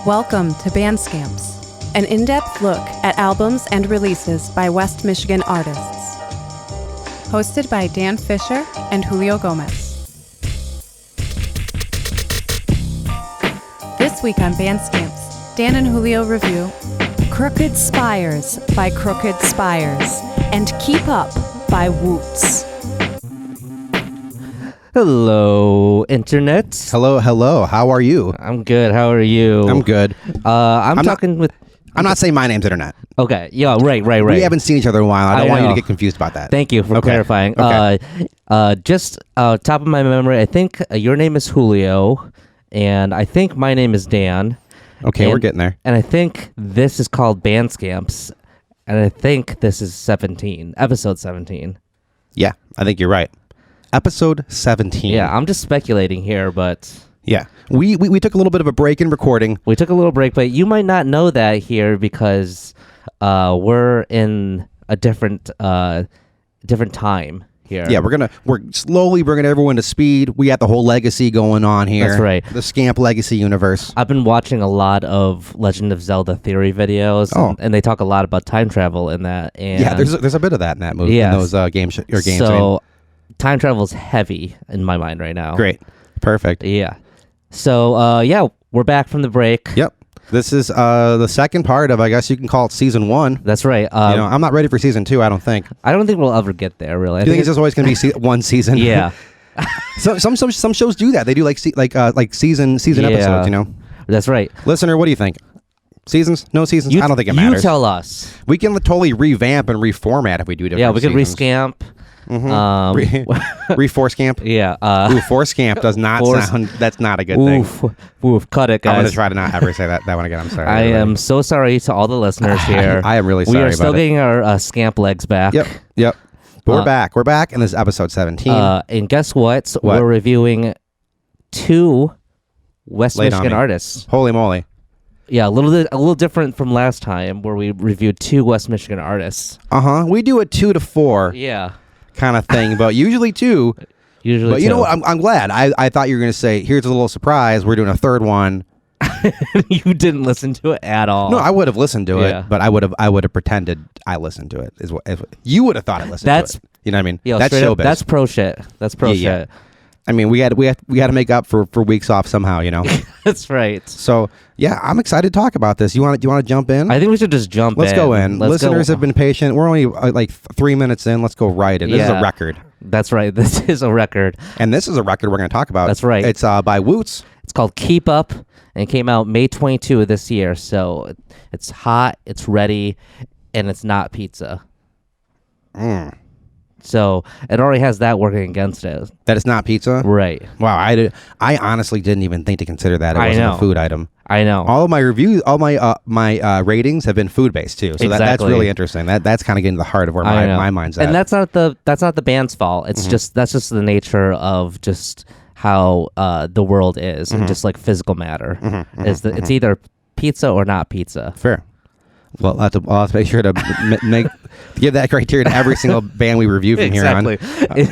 Welcome to Band Scamps, an in-depth look at albums and releases by West Michigan artists. Hosted by Dan Fisher and Julio Gomez. This week on Band Scamps, Dan and Julio review Crooked Spires by Crooked Spires and Keep Up by WOOTS. Hello, Internet. Hello. How are you? I'm good. How are you? I'm good. I'm not saying my name's Internet. Okay. Yeah. Right. We haven't seen each other in a while. I don't want you know. to get confused about that. Thank you for clarifying. Okay. Just top of my memory, I think your name is Julio, and I think my name is Dan. Okay, we're getting there. And I think this is called Band Scamps, and I think this is episode 17. Yeah, I think you're right. Episode 17. Yeah, I'm just speculating here, but... Yeah. We took a little bit of a break in recording. We took a little break, but you might not know that here because we're in a different time here. Yeah, we're slowly bringing everyone to speed. We got the whole legacy going on here. That's right. The Scamp Legacy universe. I've been watching a lot of Legend of Zelda theory videos, and they talk a lot about time travel in that. And yeah, there's a bit of that in that movie. Yes. In those games. So time travel's heavy in my mind right now. Great. Perfect. Yeah. So, we're back from the break. Yep. This is the second part of, I guess you can call it season 1. That's right. I'm not ready for season 2, I don't think. I don't think we'll ever get there, really. Do you think it's just always going to be one season? Yeah. Some shows do that. They do like season episodes, you know? That's right. Listener, what do you think? Seasons? No seasons? I don't think it matters. You tell us. We can totally revamp and reformat if we do different Yeah, we can seasons. rescamp. Mm-hmm. Reforscamp. Yeah. Forscamp does not sound. That's not a good thing. Oof. Cut it, guys. I'm gonna try to not ever say that one again. I'm sorry. I am so sorry to all the listeners here. I am really sorry. We are still getting our scamp legs back. Yep. But we're back. We're back in this episode 17. And guess what? We're reviewing 2 West Michigan artists. Holy moly. Yeah, a little different from last time where we reviewed 2 West Michigan artists. We do a 2 to 4. Yeah. Kind of thing, but usually 2. But you know what? I'm glad. I thought you were going to say, here's a little surprise. We're doing a third one. You didn't listen to it at all. No, I would have listened to it, but I would have pretended I listened to it. Is what you would have thought I listened to it. You know what I mean? Yo, that's showbiz. That's pro shit. That's pro shit. I mean, we had to make up for weeks off somehow, you know. That's right. So yeah, I'm excited to talk about this. Do you want to jump in? I think we should just jump in. Let's go in. Listeners have been patient. We're only like 3 minutes in. Let's go right in. This is a record. That's right. This is a record. And this is a record we're going to talk about. That's right. It's by WOOTS. It's called Keep Up, and it came out May 22 of this year. So it's hot, it's ready, and it's not pizza. So it already has that working against it. That it's not pizza? Right. Wow, I honestly didn't even think to consider that. It wasn't a food item. I know. All of my reviews, all my ratings have been food-based too. So that's really interesting. That's kind of getting to the heart of where my mind's at. And that's not the band's fault. It's that's just the nature of just how the world is, and just like physical matter. It's either pizza or not pizza. Fair. Well, I'll have to make sure to give that criteria to every single band we review from here on.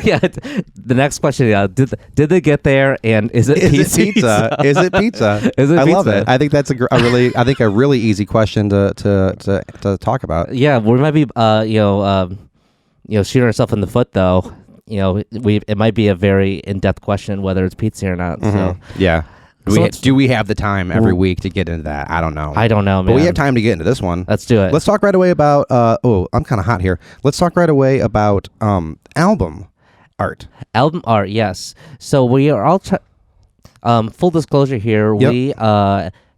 Yeah. The next question, did they get there? And is it pizza? Is it pizza? I love it. I think that's a really easy question to talk about. Yeah, we might be shooting ourselves in the foot though. It might be a very in-depth question whether it's pizza or not. So yeah. Do we have the time every week to get into that? I don't know. I don't know, man. But we have time to get into this one. Let's do it. Let's talk right away about... I'm kind of hot here. Let's talk right away about album art. Album art, yes. So we are all... full disclosure here, we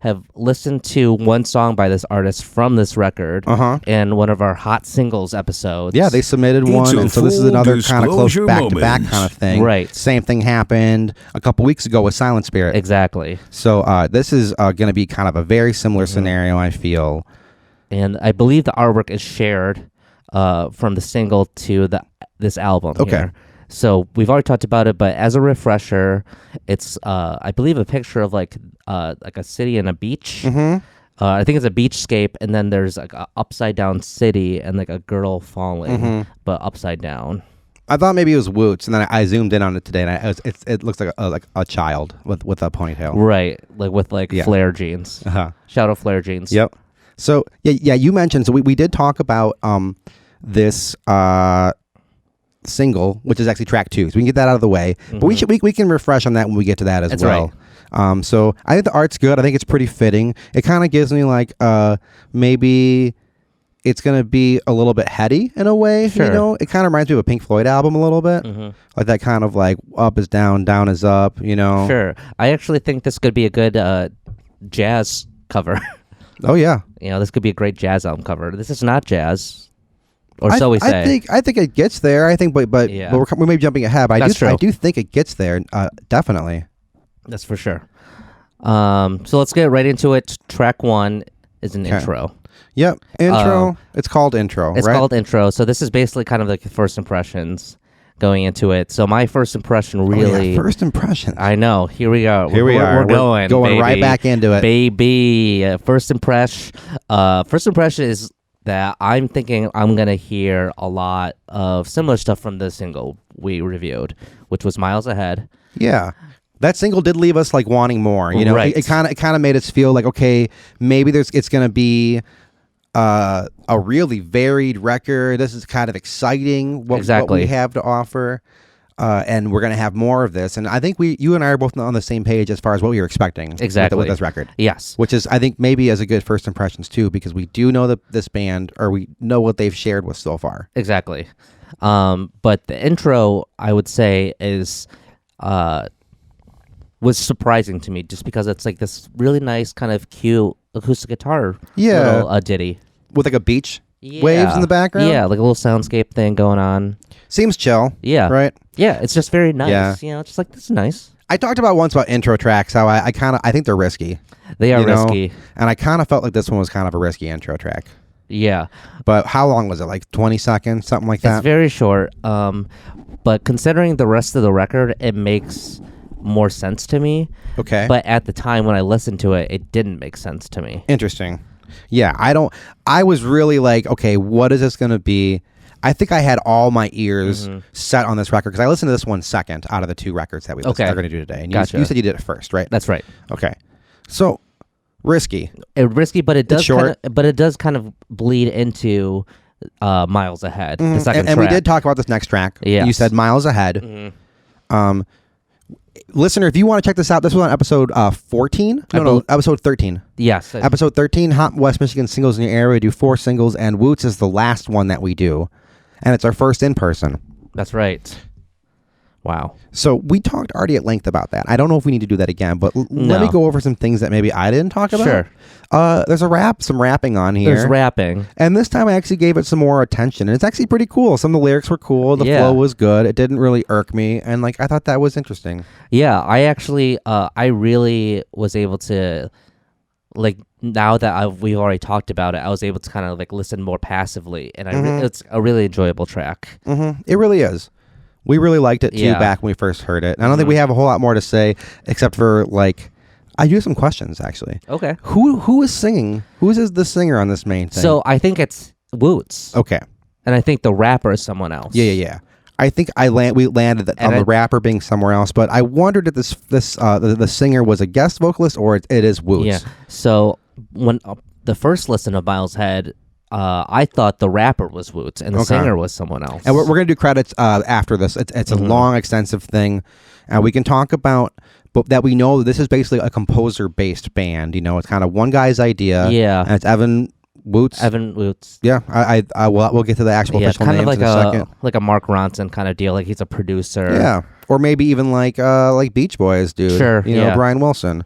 have listened to one song by this artist from this record in one of our hot singles episodes. Yeah, they submitted one, and so this is another kind of close back-to-back kind of thing. Right. Same thing happened a couple weeks ago with Silent Spirit. Exactly. So this is going to be kind of a very similar scenario, I feel. And I believe the artwork is shared from the single to this album here. So we've already talked about it, but as a refresher, it's I believe a picture of like a city and a beach. I think it's a beachscape, and then there's like a upside down city and like a girl falling, but upside down. I thought maybe it was WOOTS, and then I zoomed in on it today, and it looks like a child with a ponytail. Right, like with flare jeans. Shadow flare jeans. Yep. So yeah, you mentioned, so we did talk about this single, which is actually track 2, so we can get that out of the way. But we can refresh on that when we get to that as well. Right. So I think the art's good. I think it's pretty fitting. It kind of gives me maybe it's going to be a little bit heady in a way. Sure. You know, it kind of reminds me of a Pink Floyd album a little bit. Like that kind of up is down, down is up, you know. Sure. I actually think this could be a good jazz cover. Oh yeah. You know, this could be a great jazz album cover. This is not jazz. Or so we say. I think it gets there. I think, but we may be jumping ahead. But I do think it gets there. Definitely. That's for sure. So let's get right into it. Track 1 is an intro. Yep. Intro. It's called intro. It's called intro. So this is basically kind of like the first impressions going into it. So my first impression really. First impression. I know. Here we go. We're going. Going right back into it. Baby. First impression is that I'm thinking I'm going to hear a lot of similar stuff from the single we reviewed, which was Miles Ahead. Yeah. That single did leave us wanting more. You know, right. It kind of made us feel like, okay, maybe it's going to be a really varied record. This is kind of exciting what we have to offer. And we're going to have more of this. And I think you and I are both on the same page as far as what we were expecting with this record. Yes. Which is, I think, maybe as a good first impressions, too, because we do know this band, or we know what they've shared with so far. Exactly. But the intro, I would say, was surprising to me just because it's this really nice kind of cute acoustic guitar little ditty. With a beach waves in the background? Yeah, like a little soundscape thing going on. Seems chill. Yeah. Right? Yeah, it's just very nice. Yeah. You know, it's just this is nice. I talked once about intro tracks, how I think they're risky. They are risky. And I kind of felt like this one was kind of a risky intro track. Yeah. But how long was it? 20 seconds? Something like that? It's very short. But considering the rest of the record, it makes more sense to me. Okay. But at the time when I listened to it, it didn't make sense to me. Interesting. Yeah, I was really okay, what is this going to be? I think I had all my ears set on this record because I listened to this one second out of the 2 records that we are going to do today. And you said you did it first, right? That's right. Okay. So, risky. Risky, but it does kind of bleed into Miles Ahead, the second track. And we did talk about this next track. Yes. You said Miles Ahead. Listener, if you want to check this out, this was on episode 14? No, episode 13. Yes. Episode 13, Hot West Michigan Singles in Your Area. We do 4 singles, and WOOTS is the last one that we do. And it's our first in-person. That's right. Wow. So we talked already at length about that. I don't know if we need to do that again, but let me go over some things that maybe I didn't talk about. Sure. There's some rapping on here. There's rapping. And this time I actually gave it some more attention. And it's actually pretty cool. Some of the lyrics were cool. The flow was good. It didn't really irk me. And I thought that was interesting. Yeah, I actually, I really was able to, now that we've already talked about it, I was able to kind of listen more passively. And it's a really enjoyable track. It really is. We really liked it too back when we first heard it. And I don't think we have a whole lot more to say except for I do have some questions actually. Okay. Who is singing? Who is the singer on this main thing? So I think it's WOOTS. Okay. And I think the rapper is someone else. Yeah. I think we landed on the rapper being somewhere else, but I wondered if the singer was a guest vocalist or it is WOOTS. Yeah. So when the first listen of Miles Head, I thought the rapper was WOOTS and the singer was someone else. And we're going to do credits after this. It's a long, extensive thing. And we can talk about that we know this is basically a composer-based band. You know, it's kind of one guy's idea. Yeah. And it's Evan WOOTS. Yeah. We'll get to the actual official names in a second. Like a Mark Ronson kind of deal. He's a producer. Yeah. Or maybe even like Beach Boys dude. Sure. You know, Brian Wilson.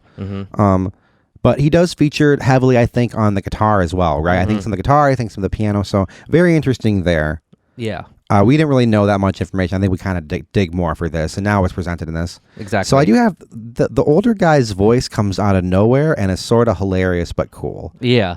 But he does feature heavily, I think, on the guitar as well, right? I think some of the guitar, I think some of the piano. So very interesting there. Yeah. We didn't really know that much information. I think we kind of dig more for this, and now it's presented in this. Exactly. So I do have the older guy's voice comes out of nowhere and is sort of hilarious but cool. Yeah.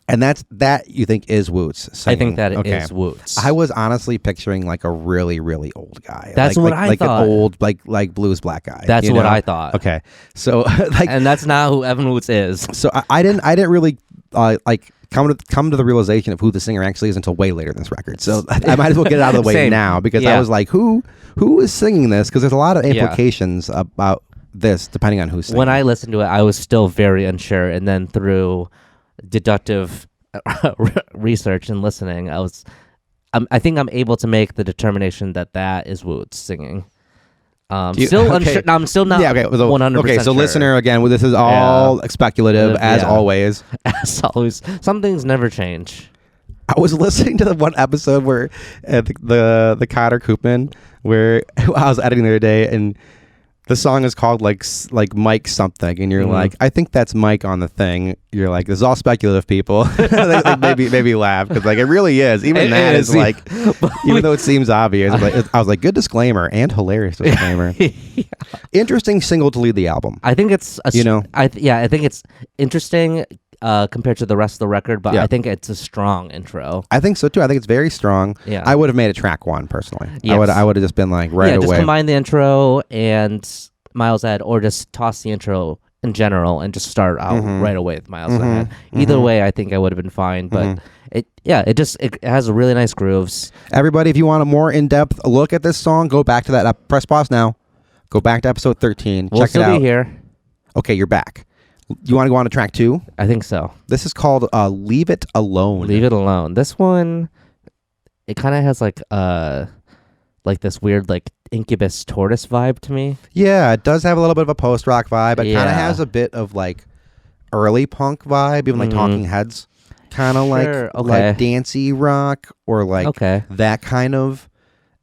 And that you think is WOOTS singing. I think that is WOOTS. I was honestly picturing a really, really old guy. That's what I thought. An old, like blues black guy. That's what I thought. Okay. So and that's not who Evan WOOTS is. So I didn't really come to the realization of who the singer actually is until way later in this record. So I might as well get it out of the way now, because I was like, who is singing this? Because there's a lot of implications about this depending on who's singing. When I listened to it, I was still very unsure, and then through deductive research and listening, I think I'm able to make the determination that is Woots singing. Still unsure. No, I'm still not. Yeah, okay. 100%. Okay, so sure. Listener, again, this is all speculative as always. As always, some things never change. I was listening to the one episode where the Cotter Koopman, where I was editing the other day, and the song is called like Mike something, and you're like, I think that's Mike on the thing. You're like, this is all speculative, people. Like, maybe laugh, because like it really is. Even that is like, even though it seems obvious, I was like, good disclaimer and hilarious disclaimer. Interesting single to lead the album. I think it's I think it's interesting compared to the rest of the record, but I think it's a strong intro. I think so too. I think it's very strong. Yeah. I would have made it track 1 personally. Yes. I would have just been like right away. Just combine the intro and Miles Ahead, or just toss the intro in general and just start out right away with Miles Ahead. Either way, I think I would have been fine. But it has really nice grooves. Everybody, if you want a more in-depth look at this song, go back to that. Press pause now. Go back to episode 13. We'll check it out. still be here. Okay, you're back. You want to go on to track 2? I think so. This is called Leave It Alone. Leave It Alone. This one, it kind of has like this weird like Incubus Tortoise vibe to me. Yeah, it does have a little bit of a post-rock vibe. It kind of has a bit of like early punk vibe, even like Talking Heads. Kind of like dancey rock, or like that kind of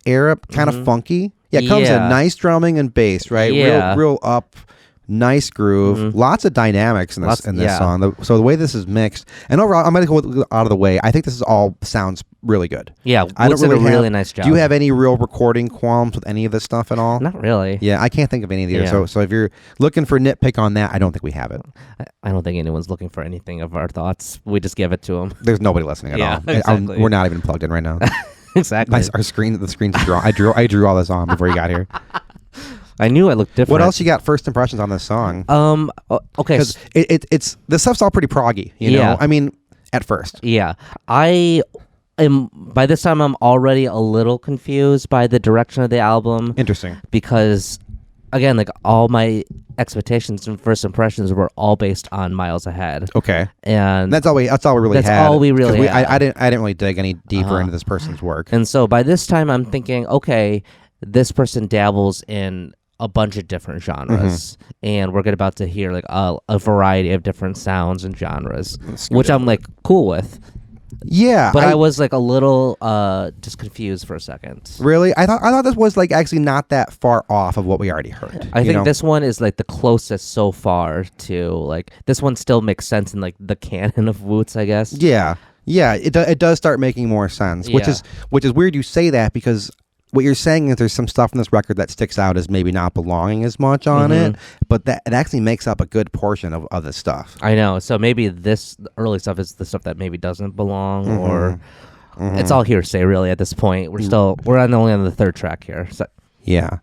era, kind of funky. Yeah, it comes in nice drumming and bass, right? Yeah. Real up. Nice groove, lots of dynamics in this song. So the way this is mixed, and overall, I'm going to go out of the way. I think this is all sounds really good. Yeah, I don't really did a really nice job. Do you have any real recording qualms with any of this stuff at all? Not really. Yeah, I can't think of any of these. So if you're looking for nitpick on that, I don't think we have it. I don't think anyone's looking for anything of our thoughts. We just give it to them. There's nobody listening at all. Exactly. We're not even plugged in right now. Exactly. The screen's drawn. I drew all this on before you got here. I knew I looked different. What else you got? First impressions on this song? Okay, because it's the stuff's all pretty proggy. You know, I mean, at first. Yeah, I am. By this time, I'm already a little confused by the direction of the album. Interesting, because again, like all my expectations and first impressions were all based on Miles Ahead. Okay, and that's all we really had. That's all we really had. I didn't really dig any deeper into this person's work. And so by this time, I'm thinking, okay, this person dabbles in a bunch of different genres, and we're about to hear like a variety of different sounds and genres, which I'm like cool with. Yeah, but I was like a little just confused for a second. Really, I thought this was like actually not that far off of what we already heard. I think this one is like the closest so far to like this one still makes sense in like the canon of Woots, I guess. Yeah, it does start making more sense, which is weird you say that, because what you're saying is there's some stuff in this record that sticks out as maybe not belonging as much on it, but that it actually makes up a good portion of other stuff. I know. So maybe this early stuff is the stuff that maybe doesn't belong, or it's all hearsay really at this point. We're only on the third track here. So. Yeah.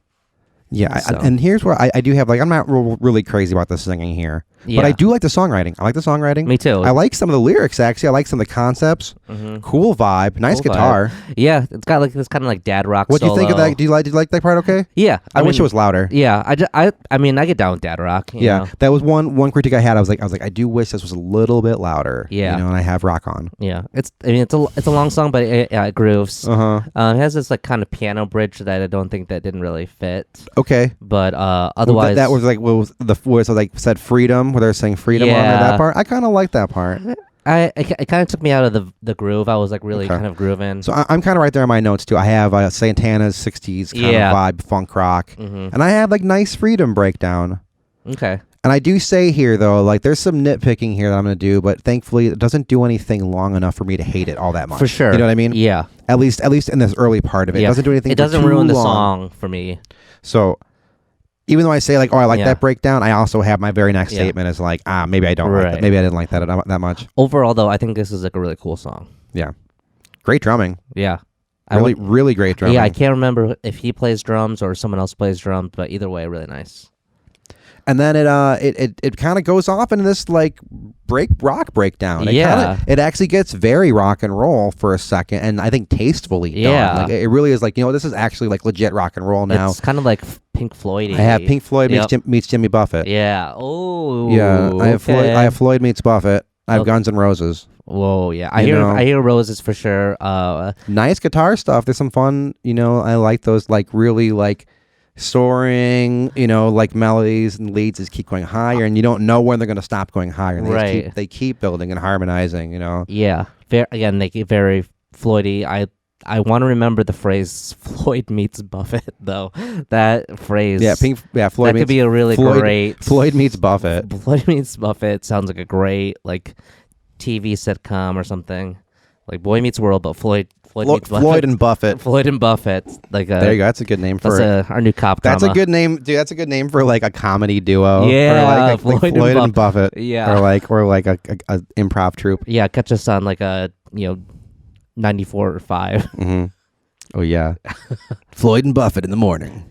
And here's where I do have, like, I'm not really crazy about the singing here, but I do like the songwriting. I like the songwriting. Me too. I like some of the lyrics, actually. I like some of the concepts. Cool vibe. Nice guitar. Yeah, it's got like this kind of like dad rock. What do you think of that? Did you like that part? Okay. Yeah, I wish it was louder. Yeah, I mean, I get down with dad rock. You know? That was one critique I had. I was like, I do wish this was a little bit louder. Yeah, and I have rock on. Yeah, it's a long song, but it grooves. It has this like kind of piano bridge that I don't think that didn't really fit. Okay, but otherwise, that was like what was the voice like said freedom, where they're saying freedom on there, that part. I kind of like that part. It kind of took me out of the groove. I was like really kind of grooving. So I'm kind of right there in my notes too. I have Santana's 60s kind of vibe, funk rock, and I have like nice freedom breakdown. Okay. And I do say here though, like there's some nitpicking here that I'm going to do, but thankfully it doesn't do anything long enough for me to hate it all that much. For sure. You know what I mean? Yeah. At least in this early part of it. It doesn't do anything. It doesn't ruin the song for me. So even though I say like, oh, I like that breakdown, I also have my very next statement is like, maybe I don't like that. Maybe I didn't like that much. Overall, though, I think this is like a really cool song. Yeah. Great drumming. Yeah. Really great drumming. Yeah, I can't remember if he plays drums or someone else plays drums, but either way, really nice. And then it kind of goes off into this like rock breakdown. It actually gets very rock and roll for a second, and I think tastefully done. Like it really is like, this is actually like legit rock and roll now. It's kind of like Pink Floyd. I have Pink Floyd meets Jimmy Buffett. Yeah. Oh. Yeah. I have Floyd meets Buffett. I have Guns N' Roses. Whoa, yeah. I hear Roses for sure. Nice guitar stuff. There's some fun, I like those like really like soaring, like melodies and leads just keep going higher, and you don't know when they're going to stop going higher. And they keep building and harmonizing, Yeah. Again, they get very Floydy. I want to remember the phrase Floyd meets Buffett, though. That phrase. Yeah, Floyd that could be a really great. Floyd meets Buffett. Floyd meets Buffett sounds like a great like TV sitcom or something. Like Boy Meets World, but Floyd meets Buffett. Floyd and Buffett. Floyd and Buffett. Like there you go. That's a good name for it. Our new cop That's drama. a good name, dude. That's a good name for like a comedy duo. Yeah, or like Floyd and Buffett. Yeah, or like a improv troupe. Yeah, catch us on like a 94 or 5. Mm-hmm. Oh yeah, Floyd and Buffett in the morning.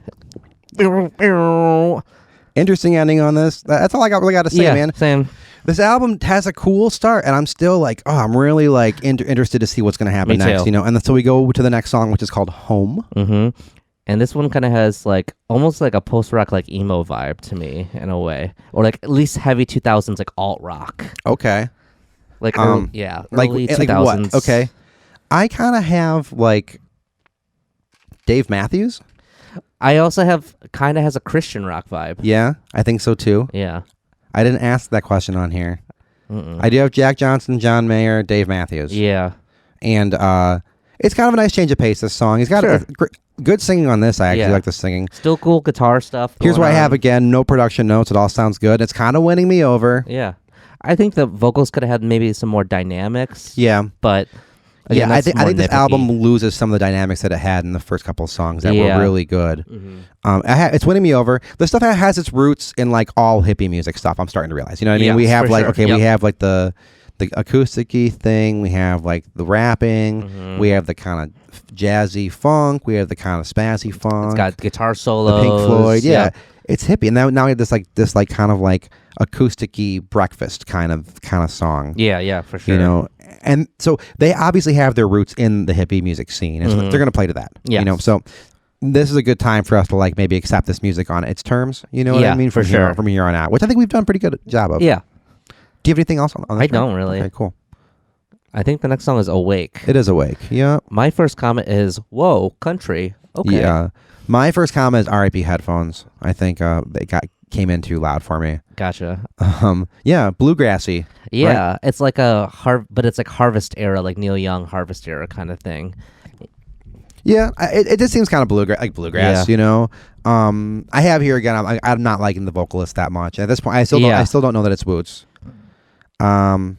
Interesting ending on this. That's all I really got to say, man. Same. This album has a cool start, and I'm still like, I'm really like interested to see what's going to happen next, And so we go to the next song, which is called Home. Mm-hmm. And this one kind of has like almost like a post-rock like emo vibe to me in a way, or like at least heavy 2000s like alt rock. Okay. Like early 2000s. Like what? Okay. I kind of have like Dave Matthews. I also has a Christian rock vibe. Yeah, I think so too. Yeah. I didn't ask that question on here. I do have Jack Johnson, John Mayer, Dave Matthews. Yeah. And it's kind of a nice change of pace, this song. He's got good singing on this. I actually like the singing. Still cool guitar stuff. Here's what I have again. No production notes. It all sounds good. It's kind of winning me over. Yeah. I think the vocals could have had maybe some more dynamics. Yeah. But... Again, I think this album loses some of the dynamics that it had in the first couple of songs that were really good. Mm-hmm. It's winning me over. The stuff that has its roots in like all hippie music stuff. I'm starting to realize. You know what I mean? We have like we have like the acoustic-y thing. We have like the rapping. Mm-hmm. We have the kind of jazzy funk. We have the kind of spazzy funk. It's got guitar solos. The Pink Floyd. Yeah. It's hippie, and now we have this kind of like acoustic-y breakfast kind of song. Yeah, for sure. And so they obviously have their roots in the hippie music scene, and so they're going to play to that. Yeah. So this is a good time for us to like maybe accept this music on its terms. You know what I mean? For sure. From here on out, which I think we've done a pretty good job of. Yeah. Do you have anything else on this? I don't really. Okay, cool. I think the next song is Awake. It is Awake. Yeah. My first comment is, whoa, country. Okay. Yeah. My first comment is R.I.P. headphones. I think they came in too loud for me. Gotcha. Yeah, bluegrassy. Yeah, right? it's like but it's like Harvest era, like Neil Young Harvest era kind of thing. Yeah, it just seems kind of bluegrass, I have here again. I'm not liking the vocalist that much at this point. I still don't know that it's WOOTS. I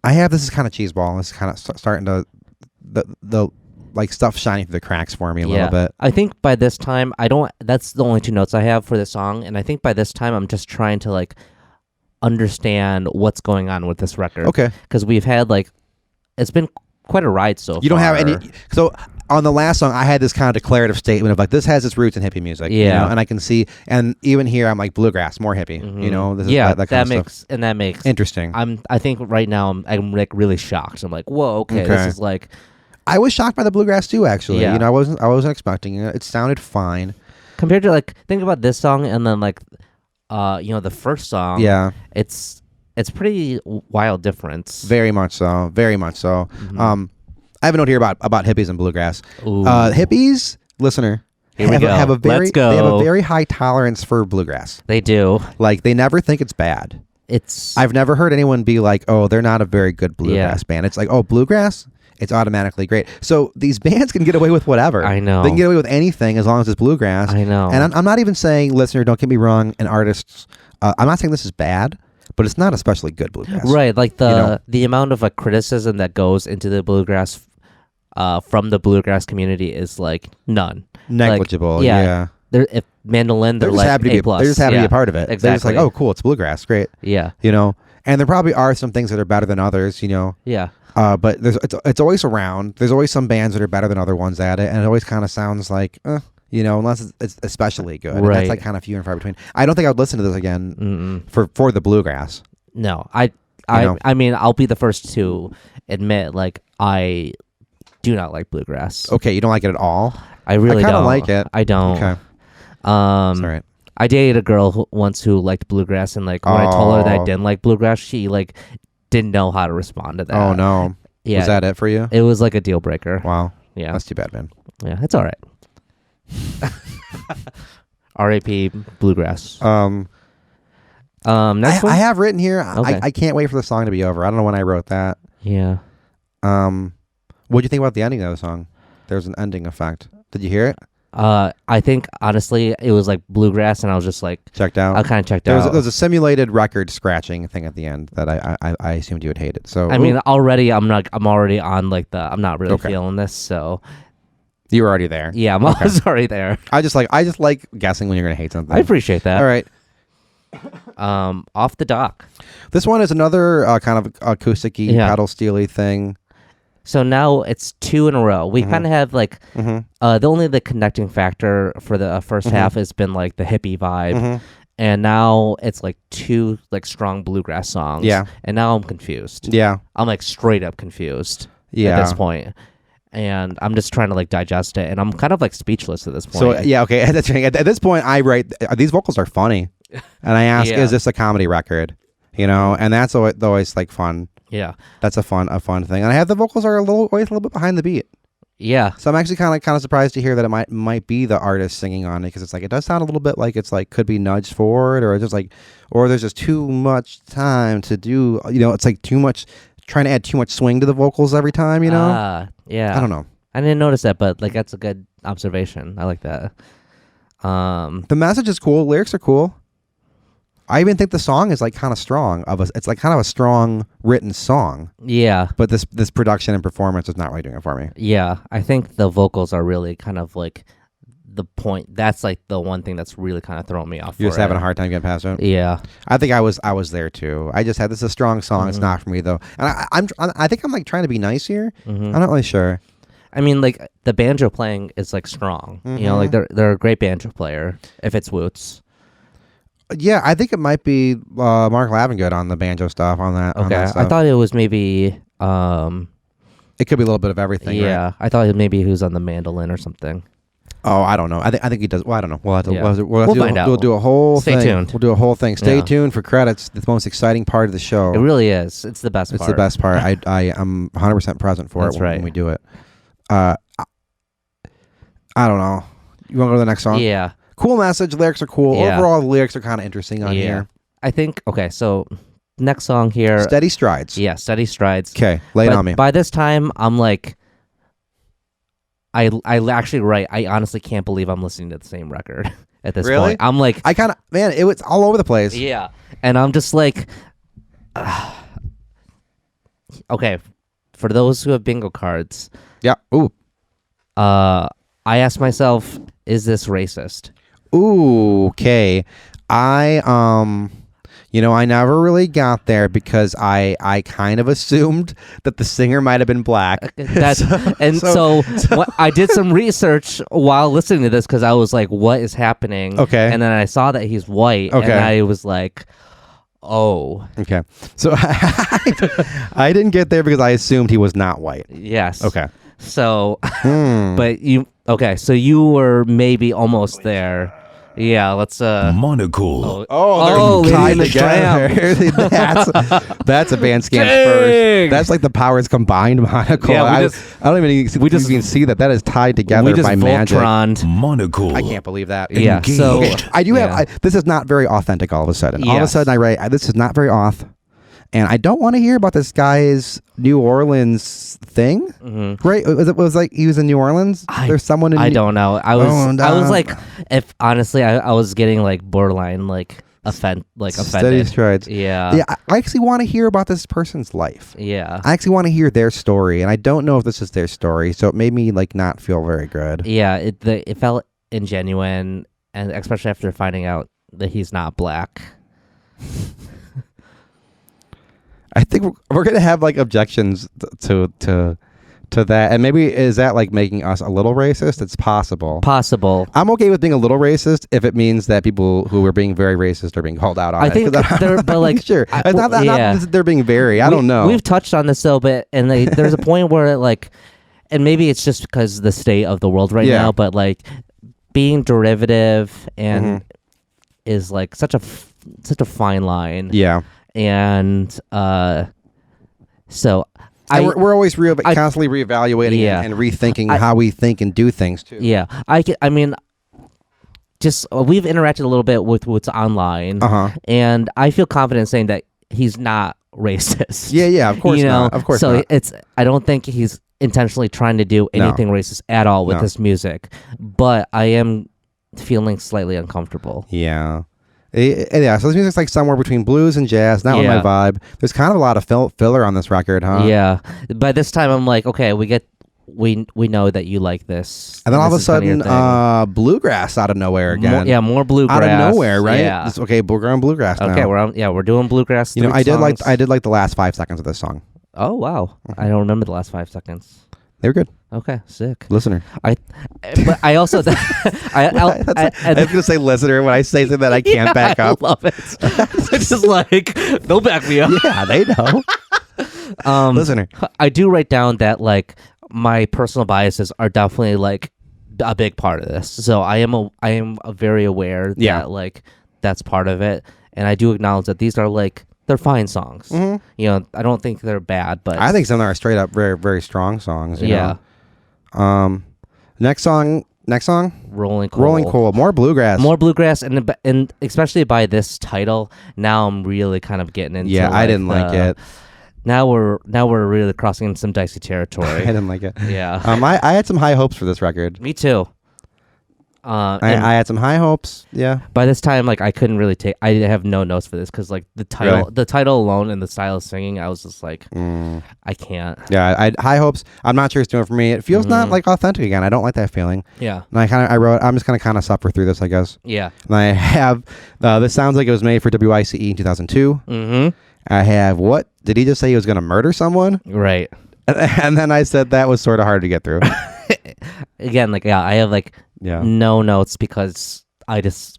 have this is kind of cheeseball. It's kind of starting to the like stuff shining through the cracks for me a little bit. I think by this time that's the only 2 notes I have for this song, and I think by this time I'm just trying to like understand what's going on with this record. Okay. Because we've had like it's been quite a ride so far. You don't have any so on the last song I had this kind of declarative statement of like this has its roots in hippie music. Yeah. And I can see, and even here I'm like bluegrass, more hippie. Mm-hmm. This is that kind of stuff. That makes interesting. I think right now I'm like really shocked. I'm like, whoa, okay. This is like I was shocked by the bluegrass too, actually. Yeah. I wasn't expecting it. It sounded fine. Compared to like think about this song and then like the first song. Yeah. It's pretty wild difference. Very much so. Very much so. Mm-hmm. I have a note here about hippies and bluegrass. Ooh. Hippies, listener, have a very high tolerance for bluegrass. They do. Like they never think it's bad. I've never heard anyone be like, oh, they're not a very good bluegrass band. It's like, oh, bluegrass? It's automatically great. So these bands can get away with whatever. I know. They can get away with anything as long as it's bluegrass. I know. And I'm not even saying, listener, don't get me wrong, and artists, I'm not saying this is bad, but it's not especially good bluegrass. Right. Like the amount of like criticism that goes into the bluegrass from the bluegrass community is like none. Negligible. Like, yeah. If mandolin, they're like A+. They're just happy to be a part of it. Exactly. They're just like, oh, cool, it's bluegrass, great. Yeah. And there probably are some things that are better than others, Yeah. But it's always around. There's always some bands that are better than other ones at it, and it always kind of sounds like, unless it's especially good. And Right. that's like kind of few and far between. I don't think I would listen to this again for the bluegrass. No, I mean, I'll be the first to admit, like, I do not like bluegrass. Okay, you don't like it at all? I really I don't. like it. I don't. Okay. That's all right. I dated a girl once who liked bluegrass, and like when I told her that I didn't like bluegrass, she like didn't know how to respond to that. Oh no. Yeah. Was that it for you? It was like a deal breaker. Wow. Yeah. That's too bad, man. Yeah, it's all right. R.A.P. bluegrass. Next one? I have written here. Okay. I can't wait for the song to be over. I don't know when I wrote that. Yeah. What do you think about the ending of the song? There's an ending effect. Did you hear it? I think honestly it was like bluegrass, and I was just like checked out. I kind of checked out. out. There was a simulated record scratching thing at the end that I assumed you would hate it. So I mean, already I'm already on like I'm not really feeling this. So you were already there. Yeah, I'm always already there. I just like guessing when you're gonna hate something. I appreciate that. All right. Off the dock. This one is another kind of acoustic-y, pedal steely thing. So now it's 2 in a row. We kind of have like the connecting factor for the first half has been like the hippie vibe, and now it's like 2 like strong bluegrass songs. Yeah, and now I'm confused. Yeah, I'm like straight up confused. Yeah, at this point, and I'm just trying to like digest it, and I'm kind of like speechless at this point. So yeah, okay. At this point, I write these vocals are funny, and I ask, is this a comedy record? And that's always like fun. Yeah, that's a fun thing. And I have the vocals are always a little bit behind the beat. Yeah, so I'm actually kind of surprised to hear that it might be the artist singing on it, because it's like it does sound a little bit like it's like could be nudged forward, or just like, or there's just too much time to do. It's like too much, trying to add too much swing to the vocals every time. Yeah, I don't know. I didn't notice that, but like that's a good observation. I like that. The message is cool. Lyrics are cool. I even think the song is like kind of strong. It's like kind of a strong written song. Yeah. But this production and performance is not really doing it for me. Yeah, I think the vocals are really kind of like the point. That's like the one thing that's really kind of throwing me off. You're just having a hard time getting past it. Yeah. I think I was there too. I just had this is a strong song. It's not for me though. And I think I'm like trying to be nice here. I'm not really sure. I mean, like the banjo playing is like strong. Like they're a great banjo player if it's WOOTS. Yeah, I think it might be Mark Lavengood on the banjo stuff on that. Okay, on that stuff. I thought it was maybe. It could be a little bit of everything. Yeah, right? I thought maybe he was on the mandolin or something. Oh, I don't know. I think he does. Well, I don't know. We'll have to. Yeah. We'll find out. We'll do a whole thing. Stay tuned. We'll do a whole thing. Stay tuned for credits. The most exciting part of the show. It really is. It's the best part. It's the best part. I am 100% present for it when we do it. I don't know. You want to go to the next song? Yeah. Cool message. Lyrics are cool. Yeah. Overall, the lyrics are kind of interesting on here. I think, okay, so next song here. Steady Strides. Yeah, Steady Strides. Okay, lay it on me. By this time, I'm like, I actually write, I honestly can't believe I'm listening to the same record at this point. I'm like. I kind of, man, it was all over the place. Yeah. And I'm just like, okay, for those who have bingo cards. Yeah. Ooh. I asked myself, is this racist? Ooh, okay. I never really got there because I kind of assumed that the singer might have been black. I did some research while listening to this because I was like, what is happening? Okay. And then I saw that he's white, and I was like, oh. Okay. So I didn't get there because I assumed he was not white. Yes. Okay. So, but so you were maybe almost there. Yeah, let's Monocle. They're tied together. That's a band scam first. That's like the powers combined Monocle. Yeah, I don't even see that. That is tied together by magic. Monocle. I can't believe that. Yeah. Engage. So I do have. This is not very authentic. All of a sudden, all of a sudden, I write. This is not very auth. And I don't want to hear about this guy's New Orleans thing, right? It was like he was in New Orleans. There's someone in. I don't know. I was like, if honestly, I was getting like borderline like offended. Steady Strides. Yeah. Yeah. I actually want to hear about this person's life. Yeah. I actually want to hear their story, and I don't know if this is their story, so it made me like not feel very good. Yeah. It felt ingenuine, and especially after finding out that he's not black. I think we're gonna have like objections to to that. And maybe is that like making us a little racist? It's possible. I'm okay with being a little racist if it means that people who are being very racist are being called out on it. I think they're, but like, sure. It's not that they're being very, I don't know. We've touched on this though, but, and there's a point where like, and maybe it's just because of the state of the world right now, but like being derivative and is like such a fine line. Yeah. And so we're always constantly reevaluating and rethinking how we think and do things too. Yeah. I mean, just we've interacted a little bit with what's online, and I feel confident saying that he's not racist. Yeah, of course not. Of course not. So I don't think he's intentionally trying to do anything racist at all with this music, but I am feeling slightly uncomfortable. Yeah. Yeah, so this music's like somewhere between blues and jazz. Not with my vibe. There's kind of a lot of filler on this record, huh? Yeah. By this time, I'm like, okay, we know that you like this. And then all of a sudden, bluegrass out of nowhere again. More bluegrass out of nowhere, right? Yeah. Okay, we're on bluegrass now. Okay, we're doing bluegrass. I did like the last 5 seconds of this song. Oh wow, I don't remember the last 5 seconds. They were good. Okay, sick. Listener. But I also I was gonna say listener when I say something that I can't back up. I love it. It's just like they'll back me up. Yeah, they know. Listener. I do write down that like my personal biases are definitely like a big part of this. So I am very aware that like that's part of it, and I do acknowledge that these are like they're fine songs. I don't think they're bad, but I think some of them are straight up very, very strong songs. You know? Next song. Rolling Coal. More bluegrass, and especially by this title. Now I'm really kind of getting into. Yeah, I didn't like it. Now we're really crossing into some dicey territory. I didn't like it. Yeah. I had some high hopes for this record. Me too. I had some high hopes. Yeah. By this time, like I couldn't really take. I have no notes for this because like the title alone and the style of singing, I was just like, I can't. Yeah, I high hopes. I'm not sure it's doing it for me. It feels not like authentic again. I don't like that feeling. Yeah. And I'm just gonna kind of suffer through this, I guess. Yeah. And I have this sounds like it was made for WICE in 2002. Mm-hmm. I have what? Did he just say he was gonna murder someone? Right. And then I said that was sort of hard to get through. Again, like I have like no notes because I was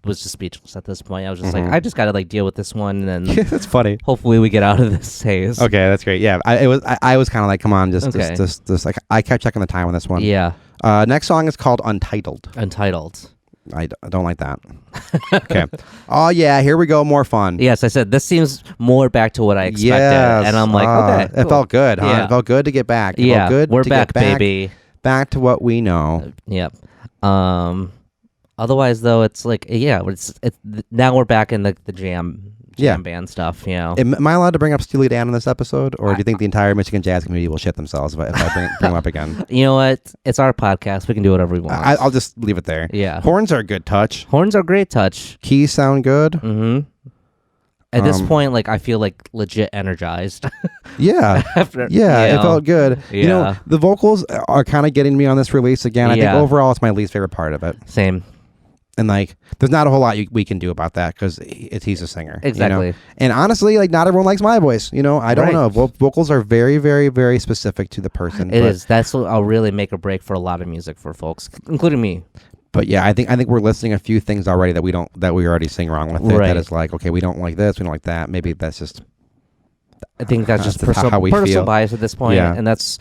just speechless at this point. I was just like, I just gotta like deal with this one, and then that's funny. Hopefully, we get out of this haze. Okay, that's great. Yeah, I was kind of like, come on, just like I kept checking the time on this one. Yeah. Next song is called Untitled. I don't like that. Okay. Oh yeah, here we go. More fun. Yes, I said this seems more back to what I expected, and I'm like, okay, cool. It felt good. Huh? Yeah. It felt good to get back. It felt good we're back, baby. Back to what we know. Yep. Otherwise, though, it's like it's now we're back in the jam band stuff. Am I allowed to bring up Steely Dan in this episode, or do you think the entire Michigan jazz community will shit themselves if I bring them up again? You know what? It's our podcast. We can do whatever we want. I'll just leave it there. Yeah. Horns are a good touch. Horns are great touch. Keys sound good. Mm-hmm. At this point, like I feel like legit energized. Yeah. It felt good. Yeah. The vocals are kind of getting me on this release again. I think overall it's my least favorite part of it. Same. And like, there's not a whole lot we can do about that because he's a singer. Exactly. And honestly, like not everyone likes my voice. I don't know. Vocals are very, very, very specific to the person. It is. That's what I'll really make or break for a lot of music for folks, including me. But yeah, I think we're listing a few things already that we already sing wrong with it. Right. That is like, okay, we don't like this, we don't like that. Maybe that's just. I think that's just personal bias at this point, and that's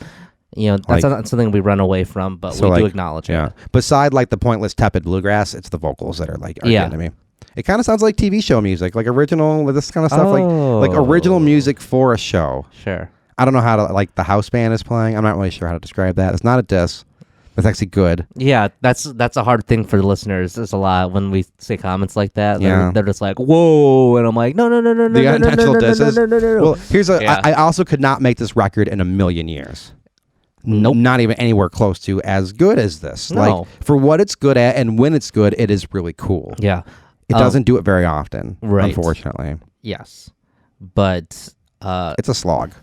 that's not something we run away from, but we do acknowledge it. Yeah. Beside like the pointless tepid bluegrass, it's the vocals that are getting to me. It kind of sounds like TV show music, like original, this kind of stuff, like original music for a show. Sure. I don't know how to like the house band is playing. I'm not really sure how to describe that. It's not a diss. It's actually good. Yeah, that's a hard thing for the listeners. There's a lot when we say comments like that. They're just like, whoa, and I'm like, no. The unintentional disses. Well, here's I also could not make this record in a million years. Nope. Not even anywhere close to as good as this. No. Like for what it's good at and when it's good, it is really cool. Yeah. It doesn't do it very often, unfortunately. Yes. But it's a slog.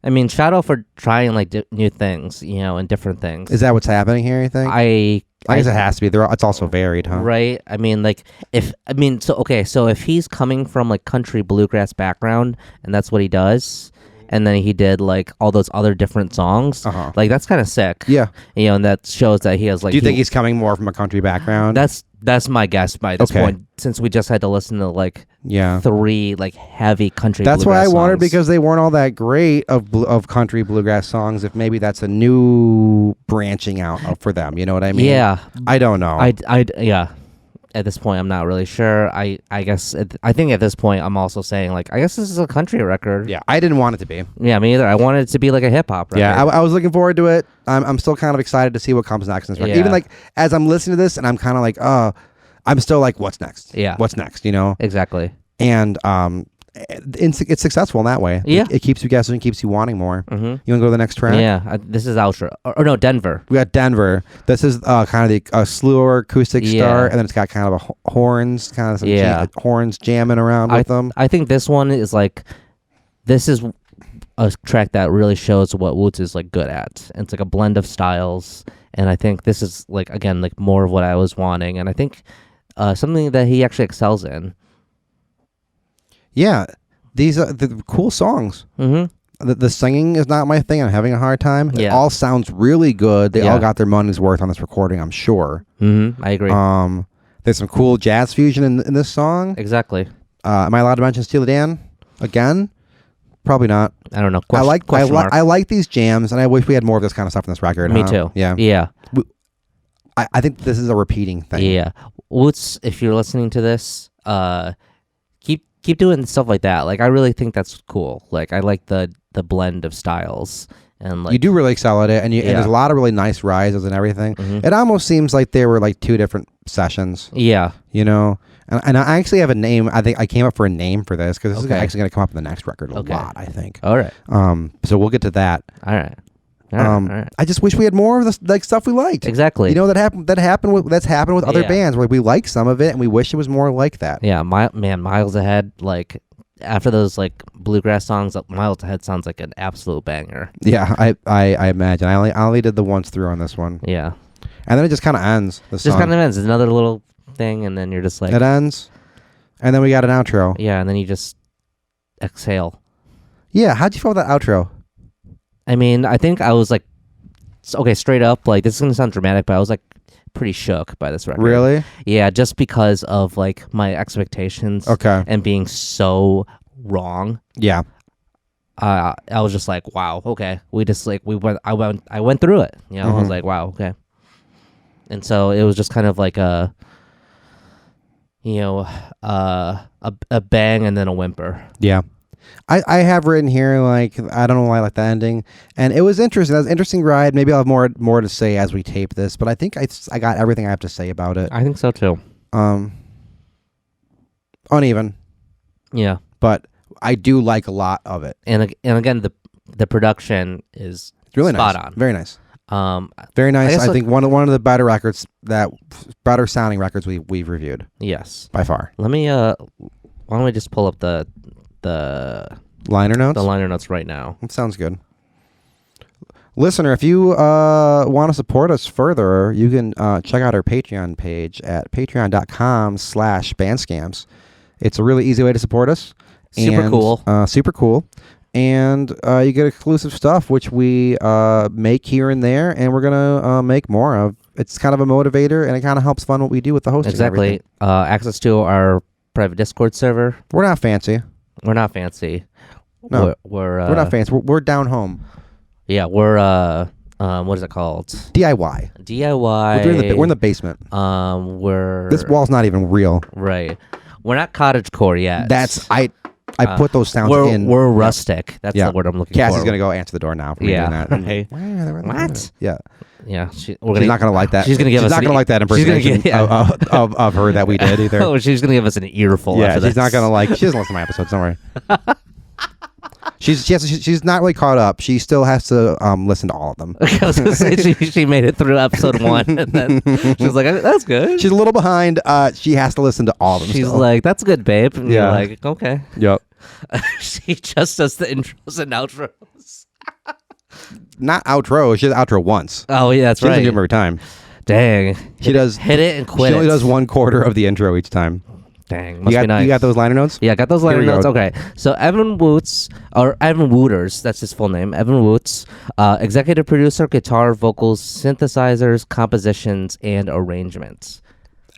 I mean, shout out for trying like new things, and different things. Is that what's happening here, you think? I guess it has to be. It's also varied, huh? Right. I mean, so if he's coming from like country bluegrass background and that's what he does, and then he did like all those other different songs. Like that's kind of sick. Yeah. And that shows that he has like. Do you think he's coming more from a country background? That's my guess by this point, since we just had to listen to like 3 like heavy country. That's why I wondered, songs. because they weren't all that great of country bluegrass songs. If maybe that's a new branching out for them, you know what I mean? Yeah, I don't know. Yeah. At this point, I'm not really sure. I guess I think at this point, I'm also saying like I guess this is a country record. Yeah, I didn't want it to be. Yeah, me either. I wanted it to be like a hip hop record. Yeah, I was looking forward to it. I'm still kind of excited to see what comes next in this record. Yeah. Even like as I'm listening to this, and I'm kind of like, oh, I'm still like, what's next? Yeah, what's next? You know? Exactly. And it's successful in that way. Yeah, it keeps you guessing, keeps you wanting more. Mm-hmm. You want to go to the next track? Yeah, this is outro. Or no, Denver. We got Denver. This is kind of the slower acoustic start, and then it's got kind of a horns, kind of some horns jamming around with them. I think this one is like, this is a track that really shows what Woots is like good at. And it's like a blend of styles, and I think this is like again like more of what I was wanting, and I think something that he actually excels in. Yeah, these are the cool songs. Mm-hmm. The singing is not my thing. I'm having a hard time. Yeah. It all sounds really good. They all got their money's worth on this recording, I'm sure. Mm-hmm. I agree. There's some cool jazz fusion in this song. Exactly. Am I allowed to mention Steely Dan again? Probably not. I don't know. I like these jams, and I wish we had more of this kind of stuff in this record. Me too. Yeah. Yeah. I think this is a repeating thing. Yeah. Woots, if you're listening to this, keep doing stuff like that. Like I really think that's cool. Like I like the blend of styles, and like you do really excel at it, and and there's a lot of really nice rises and everything. Mm-hmm. It almost seems like they were like 2 different sessions. Yeah. You know, and I actually have a name. I think I came up for a name for this because this is actually going to come up in the next record a lot, I think. All right. So we'll get to that. All right. All right. I just wish we had more of the like stuff we liked. Exactly. You know, that's happened with other bands where we like some of it and we wish it was more like that. Yeah, Miles Ahead, like after those like bluegrass songs, Miles Ahead sounds like an absolute banger. Yeah, I imagine. I only did the once through on this one. Yeah. And then it just kind of ends. The song just kind of ends. It's another little thing, and then you're just like, it ends, and then we got an outro. Yeah, and then you just exhale. Yeah, how'd you feel about that outro? I mean, I think I was like, okay, straight up, like this is gonna sound dramatic, but I was like pretty shook by this record. Really? Yeah, just because of like my expectations. Okay. And being so wrong. Yeah. I was just like, wow, okay. I went through it. You know, I was like, wow, okay. And so it was just kind of like a bang and then a whimper. Yeah. I have written here, like, I don't know why I like the ending. And it was interesting. That was an interesting ride. Maybe I'll have more to say as we tape this. But I think I got everything I have to say about it. I think so, too. Uneven. Yeah. But I do like a lot of it. And again, the production is really spot nice. on. Very nice. Very nice. I think one of the better records, better sounding records we've reviewed. Yes. By far. Let me, why don't we just pull up the liner notes? The liner notes right now. That sounds good. Listener, if you want to support us further, you can check out our Patreon page at patreon.com/bandscams. It's a really easy way to support us. Super cool. Super cool. And you get exclusive stuff, which we make here and there, and we're going to make more of. It's kind of a motivator, and it kind of helps fund what we do with the hosting. Exactly. Access to our private Discord server. We're not fancy. We're not fancy. No, we're not fancy. We're down home. Yeah, we're what is it called? DIY. DIY. We're in the basement. This wall's not even real. Right. We're not cottagecore yet. I put those sounds in. We're rustic. That's the word I'm looking for. Cassie's gonna go answer the door now for me doing that. Hey. What? Yeah. Yeah. She's not gonna like that. She's gonna like that impersonation of her that we did either. Oh, she's gonna give us an earful. Yeah, after she's not gonna like. She doesn't listen to my episodes. Don't worry. She's not really caught up. She still has to listen to all of them. I was gonna say she made it through episode 1, and then she was like, "That's good." She's a little behind. She has to listen to all of them. She's still. like, "That's good, babe." And you're like, "Okay." Yep. She just does the intros and outros. Not outro. She does outro once. Oh yeah, that's she right. She doesn't do them every time. Dang. She does hit it and quit. She only does 1/4 of the intro each time. Dang, must be nice. You got those liner notes? Yeah, I got those liner notes. Okay, so Evan Wooters, that's his full name. Evan Woots, executive producer, guitar, vocals, synthesizers, compositions, and arrangements.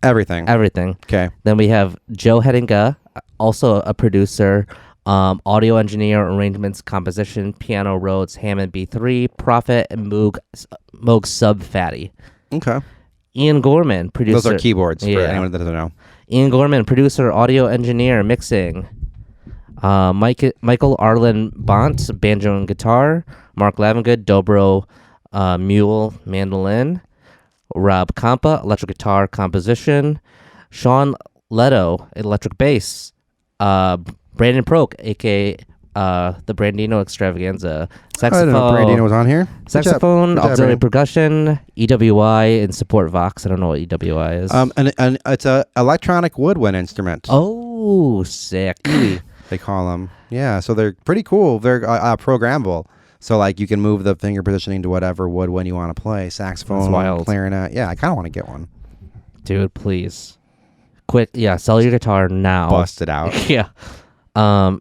Everything. Okay. Then we have Joe Hedinga, also a producer, audio engineer, arrangements, composition, piano, Rhodes, Hammond B3, Prophet, and Moog Sub Fatty. Okay. Ian Gorman, producer. Those are keyboards for anyone that doesn't know. Ian Gorman, producer, audio engineer, mixing. Michael Arlen Bont, banjo and guitar. Mark Lavengood, dobro, mule, mandolin. Rob Campa, electric guitar, composition. Sean Leto, electric bass. Brandon Proke, a.k.a. The Brandino Extravaganza, saxophone. I didn't know Brandino was on here. Saxophone, Good job, auxiliary Brandon. percussion, EWI, and support Vox. I don't know what EWI is. And it's a electronic woodwind instrument. Oh, sick. They call them. Yeah, so they're pretty cool. They're programmable. So like you can move the finger positioning to whatever woodwind you want to play. Saxophone, wild. clarinet. Yeah, I kind of want to get one. Dude, please. Quick, sell your guitar now. Bust it out. Yeah.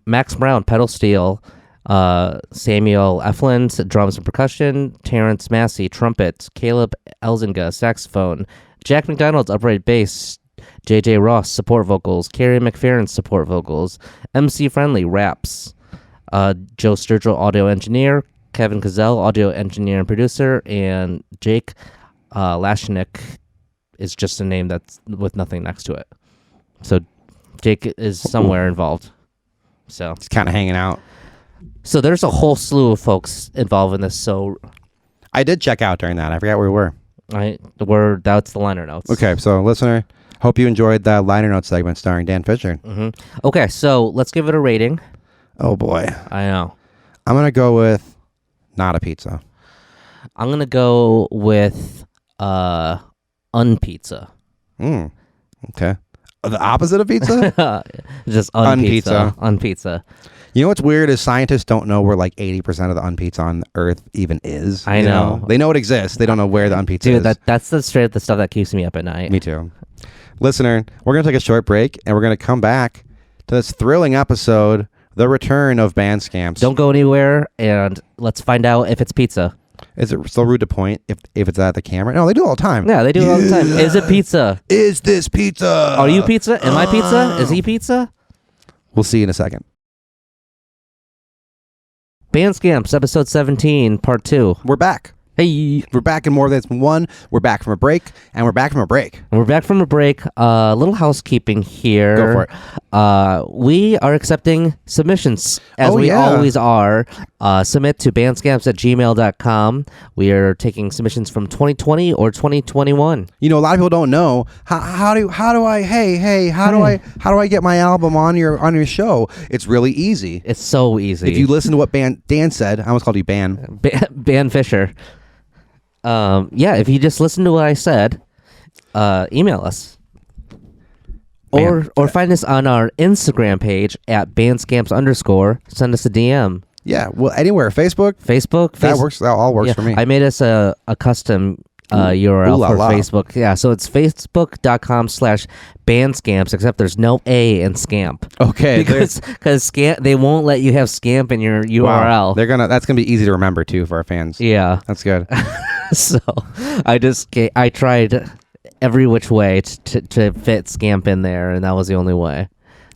Max Brown, pedal steel. Samuel Eflins, drums and percussion. Terrence Massey, trumpet. Caleb Elzinga, saxophone. Jack McDonald's, upright bass. JJ Ross, support vocals. Carrie McFerrin, support vocals. MC Friendly, raps. Joe Sturgill, audio engineer. Kevin Cazell, audio engineer and producer. And Jake Lashnick is just a name that's with nothing next to it. So Jake is somewhere involved. So It's kind of hanging out. So there's a whole slew of folks involved in this. So I did check out during that. I forgot where we were. That's the liner notes. Okay, so listener, hope you enjoyed that liner notes segment starring Dan Fisher. Mm-hmm. Okay, so let's give it a rating. Oh boy. I know. I'm going to go with not a pizza. I'm going to go with unpizza. Okay. The opposite of pizza? Just unpizza. Unpizza. You know what's weird is scientists don't know where like 80% of the unpizza on Earth even is. I know. They know it exists. They don't know where the unpizza is. Dude, that's the straight up the stuff that keeps me up at night. Me too. Listener, we're going to take a short break and we're going to come back to this thrilling episode, The Return of Band Scamps. Don't go anywhere and let's find out if it's pizza. Is it still rude to point if it's at the camera? No, they do it all the time. Yeah, they do it all the time. Is it pizza? Is this pizza? Are you pizza? Am I pizza? Is he pizza? We'll see you in a second. Band Scamps, episode 17, part 2. We're back. Hey. We're back in more than one. We're back from a break, and we're back from a break. We're back from a break. Little housekeeping here. Go for it. We are accepting submissions, as we always are. Submit to bandscamps@gmail.com. We are taking submissions from 2020 or 2021. You know, a lot of people don't know how do I get my album on your show? It's really easy. It's so easy. If you listen to what Dan said, I almost called you Ban. Ban Fisher. If you just listen to what I said, email us. Or find us on our Instagram page at bandscamps_. Send us a DM. Yeah, well, anywhere. Facebook. That works. That all works for me. I made us a custom URL for Facebook. Yeah, so it's facebook.com/bandscamps, except there's no A in scamp. Okay. Because they won't let you have scamp in your URL. Wow. That's gonna be easy to remember too for our fans. Yeah. That's good. So I tried every which way to fit scamp in there, and that was the only way.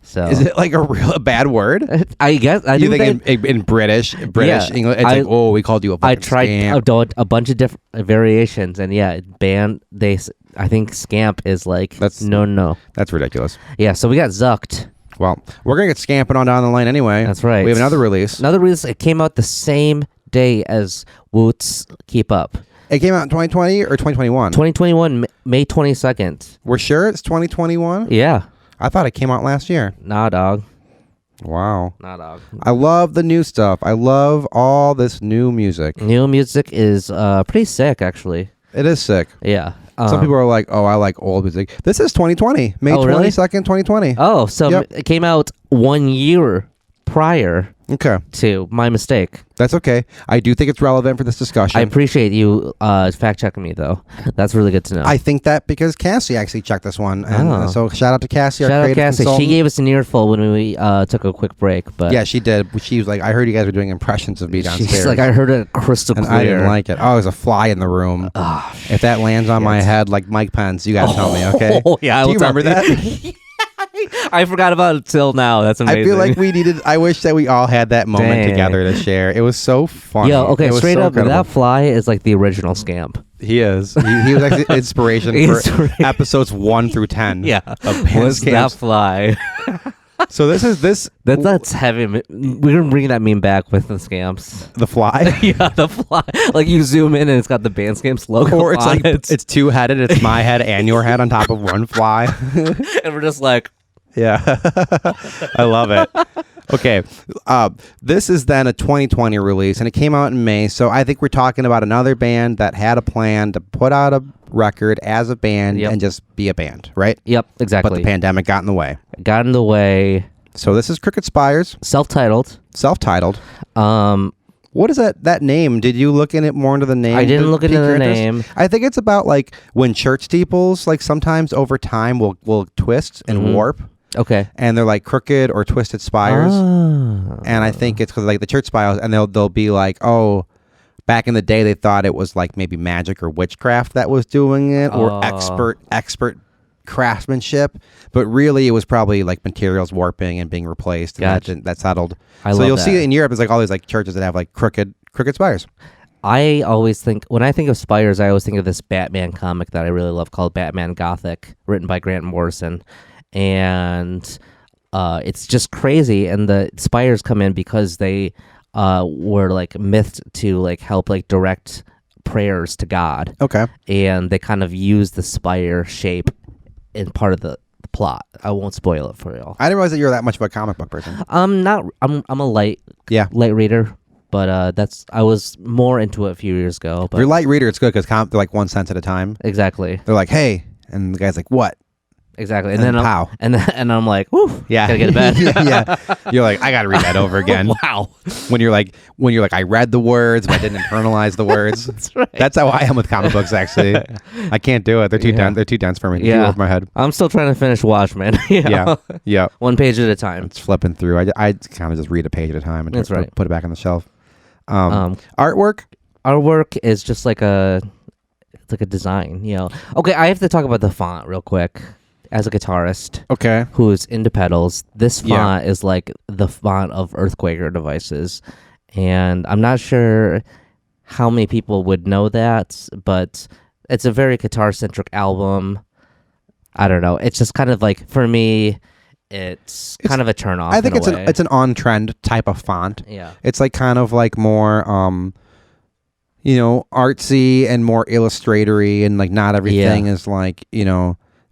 So is it like a bad word? I guess. You think in British English, it's like, oh, we called you a fucking scamp. I tried a bunch of different variations, and I think scamp is like no. That's ridiculous. Yeah, so we got zucked. Well, we're gonna get scamping on down the line anyway. That's right. We have another release. It came out the same day as WOOTS Keep Up. It came out in 2020 or 2021? 2021, May 22nd. We're sure it's 2021? Yeah. I thought it came out last year. Nah, dog. Wow. Nah, dog. I love the new stuff. I love all this new music. New music is pretty sick, actually. It is sick. Yeah. Some people are like, oh, I like old music. This is 2020. May 22nd, 2020. Oh, so It came out 1 year prior Okay. too. My mistake. That's okay. I do think it's relevant for this discussion. I appreciate you fact checking me though. That's really good to know. I think that because Cassie actually checked this one, and so shout out to Cassie, our Shout out creative Cassie. consultant. She gave us an earful when we took a quick break. But yeah, she did. She was like, I heard you guys were doing impressions of me downstairs. she's like, I heard it crystal and clear. I didn't like it. Oh, there's a fly in the room. Oh, if that lands on my head like Mike Pence, you gotta tell me, okay? Oh, yeah. Do you remember that? I forgot about it till now. That's amazing. I feel like I wish that we all had that moment Dang. together to share. It was so funny. Yo, okay, It was straight so up, incredible. that fly is like the original scamp. He is. He was actually inspiration for episodes 1 through 10. Yeah, of Band was that Scams. fly? So this That's heavy. We're gonna bring that meme back with the scamps. the fly. Yeah, the fly. Like you zoom in and it's got the band scamps logo. Or it's on like it. it's two-headed. It's my head and your head on top of one fly. and we're just like, Yeah. I love it. Okay. This is then a 2020 release, and it came out in May. So I think we're talking about another band that had a plan to put out a record as a band and just be a band, right? yep, exactly. But the pandemic got in the way. Got in the way. So this is Crooked Spires, Self-titled. self-titled. Um, What is that name? Did you look in it more into the name? I didn't to look pique into the your interest? name. I think it's about like when church steeples, like sometimes over time will twist and warp. Okay. And they're like crooked or twisted spires. Oh. And I think it's because like the church spires, and they'll be like, oh, back in the day they thought it was like maybe magic or witchcraft that was doing it, or expert craftsmanship, but really it was probably like materials warping and being replaced. And Gotcha. that settled. I so love you'll that. see it in Europe. It's like all these like churches that have like crooked spires. I always think, when I think of Spires, I always think of this Batman comic that I really love called Batman Gothic, written by Grant Morrison. And it's just crazy. And the Spires come in because they were like mythed to like help like direct prayers to God. Okay. And they kind of use the spire shape in part of the plot. I won't spoil it for y'all. I didn't realize that you were that much of a comic book person. I'm a light reader, but I was more into it a few years ago. But If you're a light reader, it's good because they're like 1 cent at a time. exactly. They're like, hey, and the guy's like, what? Exactly. And then pow. And I'm like, woof. Yeah. Gotta get to bed. Yeah. You're like, I gotta read that over again. Wow. When you're like, I read the words, but I didn't internalize the words. That's right. That's how I am with comic books. Actually, I can't do it. They're too dense. They're too dense for me. Too over my head. I'm still trying to finish Watchmen. You know? Yeah. One page at a time. It's flipping through. I kind of just read a page at a time and That's right. put it back on the shelf. Artwork. Our work is just like a design, you know. Okay, I have to talk about the font real quick. As a guitarist, Okay. who's into pedals, this font is like the font of Earthquaker devices, and I'm not sure how many people would know that, but it's a very guitar-centric album. I don't know. It's just kind of like, for me, it's kind of a turn off. I think in a way. it's an on trend type of font. Yeah. It's like kind of like more artsy and more illustratory, and like not everything is like,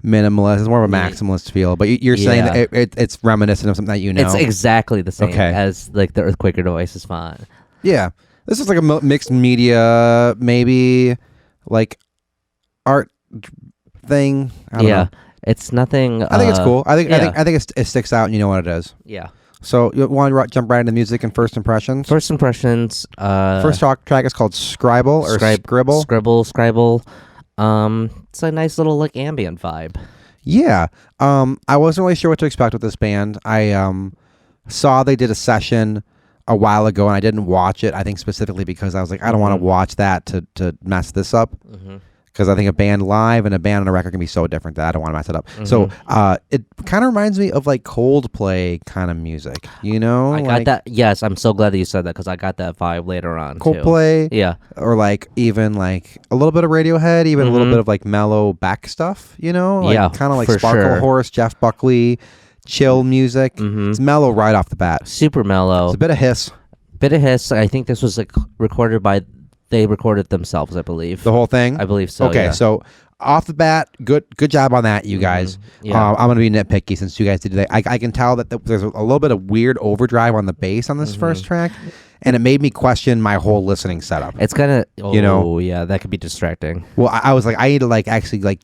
minimalist. It's more of a maximalist feel, but you're saying that it's reminiscent of something that you know. It's exactly the same as like the Earthquaker devices font. Yeah, this is like a mixed media, maybe like art thing. I don't know. It's nothing. I think it's cool. I think it sticks out, and you know what it is. Yeah. So you want to jump right into music and first impressions? First impressions. First track is called Scribble or Scribble. Scribble. It's a nice little like ambient vibe. Yeah. I wasn't really sure what to expect with this band. I saw they did a session a while ago, and I didn't watch it. I think specifically because I was like, I don't want to watch that to mess this up. Because I think a band live and a band on a record can be so different that I don't want to mess it up. So it kind of reminds me of like Coldplay kind of music, you know? I got that. Yes, I'm so glad that you said that because I got that vibe later on. Coldplay. Too. Yeah. Or like even like a little bit of Radiohead, even a little bit of like mellow Beck stuff, you know? Like, kind of like Sparkle Horse, Jeff Buckley, chill music. It's mellow right off the bat. Super mellow. It's a bit of hiss. I think this was like recorded by... They recorded themselves, I believe. The whole thing? I believe so. Okay, so off the bat, good job on that, you guys. Yeah. I'm going to be nitpicky since you guys did today. I can tell that there's a little bit of weird overdrive on the bass on this first track, and it made me question my whole listening setup. It's kind of, yeah, that could be distracting. Well, I was like, I need to like actually like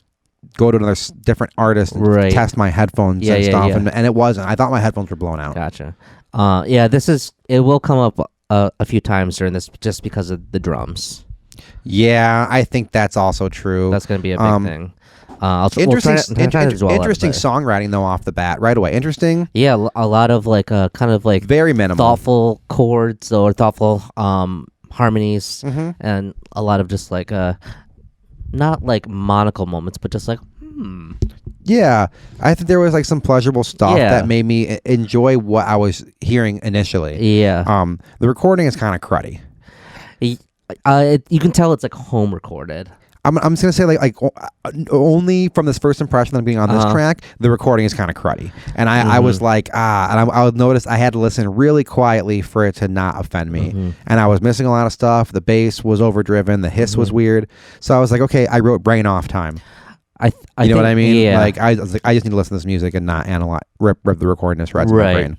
go to another different artist and test my headphones and stuff, and it wasn't. I thought my headphones were blown out. Gotcha. It will come up a few times during this just because of the drums. Yeah, I think that's also true. That's going to be a big thing. Interesting songwriting though off the bat right away. Interesting. Yeah, a lot of like kind of like very minimal, thoughtful chords or thoughtful harmonies, and a lot of just like not like monocle moments, but just like Yeah, I think there was like some pleasurable stuff that made me enjoy what I was hearing initially. Yeah. The recording is kind of cruddy. You can tell it's like home recorded. I'm just gonna say like only from this first impression that I'm getting on this track, the recording is kind of cruddy, and I was like and I would notice I had to listen really quietly for it to not offend me, and I was missing a lot of stuff. The bass was overdriven, the hiss was weird, so I was like, okay, I wrote brain off time. I you know what I mean? Yeah. Like I just need to listen to this music and not analyze rip the recording to shreds in my brain.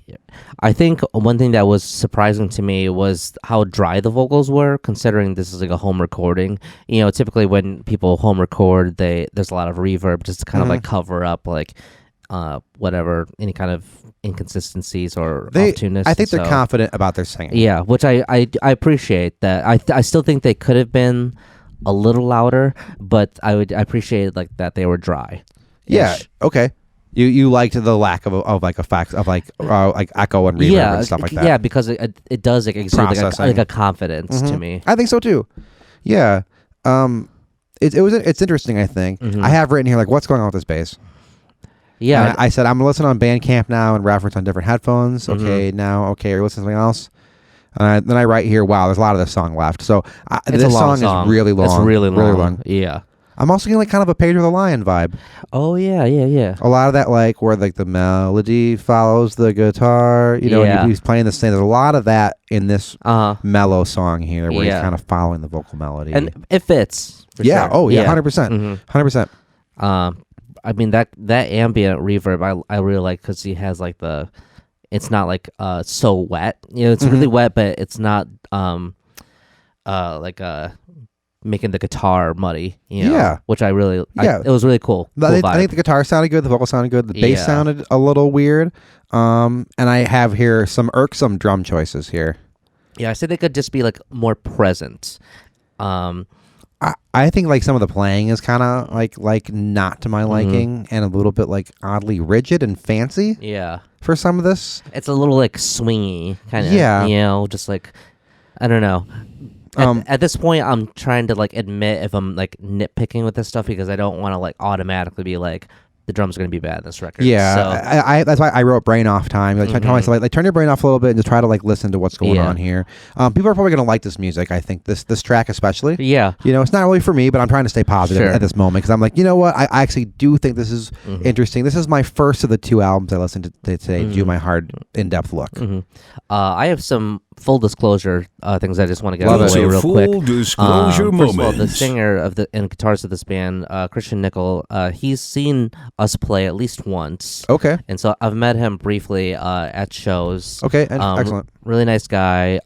I think one thing that was surprising to me was how dry the vocals were, considering this is like a home recording. You know, typically when people home record, there's a lot of reverb just to kind of like cover up like whatever, any kind of inconsistencies or off-tuneness. I think they're confident about their singing. Yeah, which I appreciate that. I still think they could have been a little louder, but I appreciate like that they were dry. Yeah. Okay. You liked the lack of like effects of like echo and reverb and stuff like that. Yeah, because it does like exude like a confidence to me. I think so too. Yeah. It's interesting. I think I have written here like what's going on with this bass. Yeah. And I said I'm listening on Bandcamp now and reference on different headphones. Okay. Now you're listening to something else. Then I write here, wow, there's a lot of this song left. So this song is really long. It's really long. Yeah. I'm also getting like kind of a Pedro the Lion vibe. Oh, yeah. A lot of that like where like the melody follows the guitar, and he's playing the same. There's a lot of that in this mellow song here where he's kind of following the vocal melody. And it fits. Yeah. Sure. Oh, yeah. 100%. 100%. I mean, that ambient reverb I really like because he has like it's not like so wet. It's really wet, but it's not like making the guitar muddy. Which I really it was really cool. I think the guitar sounded good, the vocal sounded good, the bass sounded a little weird. And I have here some irksome drum choices here. Yeah, I say they could just be like more present. I think like some of the playing is kind of like not to my liking and a little bit like oddly rigid and fancy. Yeah. For some of this, it's a little like swingy kind of. Yeah. Just like I don't know. At this point, I'm trying to like admit if I'm like nitpicking with this stuff because I don't want to like automatically be like the drums are going to be bad in this record. Yeah, so. I that's why I wrote brain off time. Like, tell myself, like, turn your brain off a little bit and just try to like listen to what's going on here. People are probably going to like this music. I think this track especially. Yeah. It's not really for me, but I'm trying to stay positive at this moment because I'm like, you know what? I actually do think this is interesting. This is my first of the two albums I listened to today. Do my hard in-depth look. I have some full disclosure things I just want to get out of the way real quick. Full disclosure first of all, the moments. singer and guitarist of this band, Christian Nickel, he's seen us play at least once. Okay. And so I've met him briefly at shows. Okay, excellent. Really nice guy.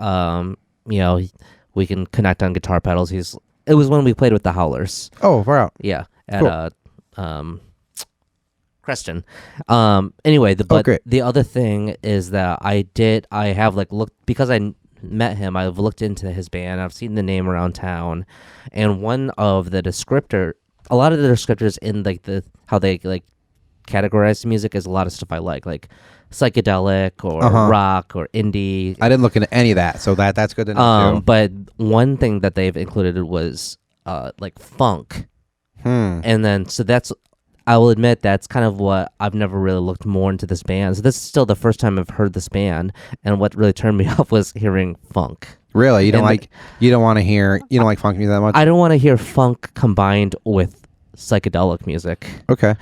We can connect on guitar pedals. It was when we played with the Howlers. Oh, far out. Yeah. At Creston. Anyway, the other thing is that I have like looked because I met him. I've looked into his band. I've seen the name around town, and one of the a lot of the descriptors in like how they like categorize the music is a lot of stuff I like psychedelic or rock or indie. I didn't look into any of that, so that's good to know. But one thing that they've included was like funk, and then so I will admit that's kind of what I've never really looked more into this band. So this is still the first time I've heard this band, and what really turned me off was hearing funk. Really, you don't like funk music that much? I don't want to hear funk combined with psychedelic music. Okay,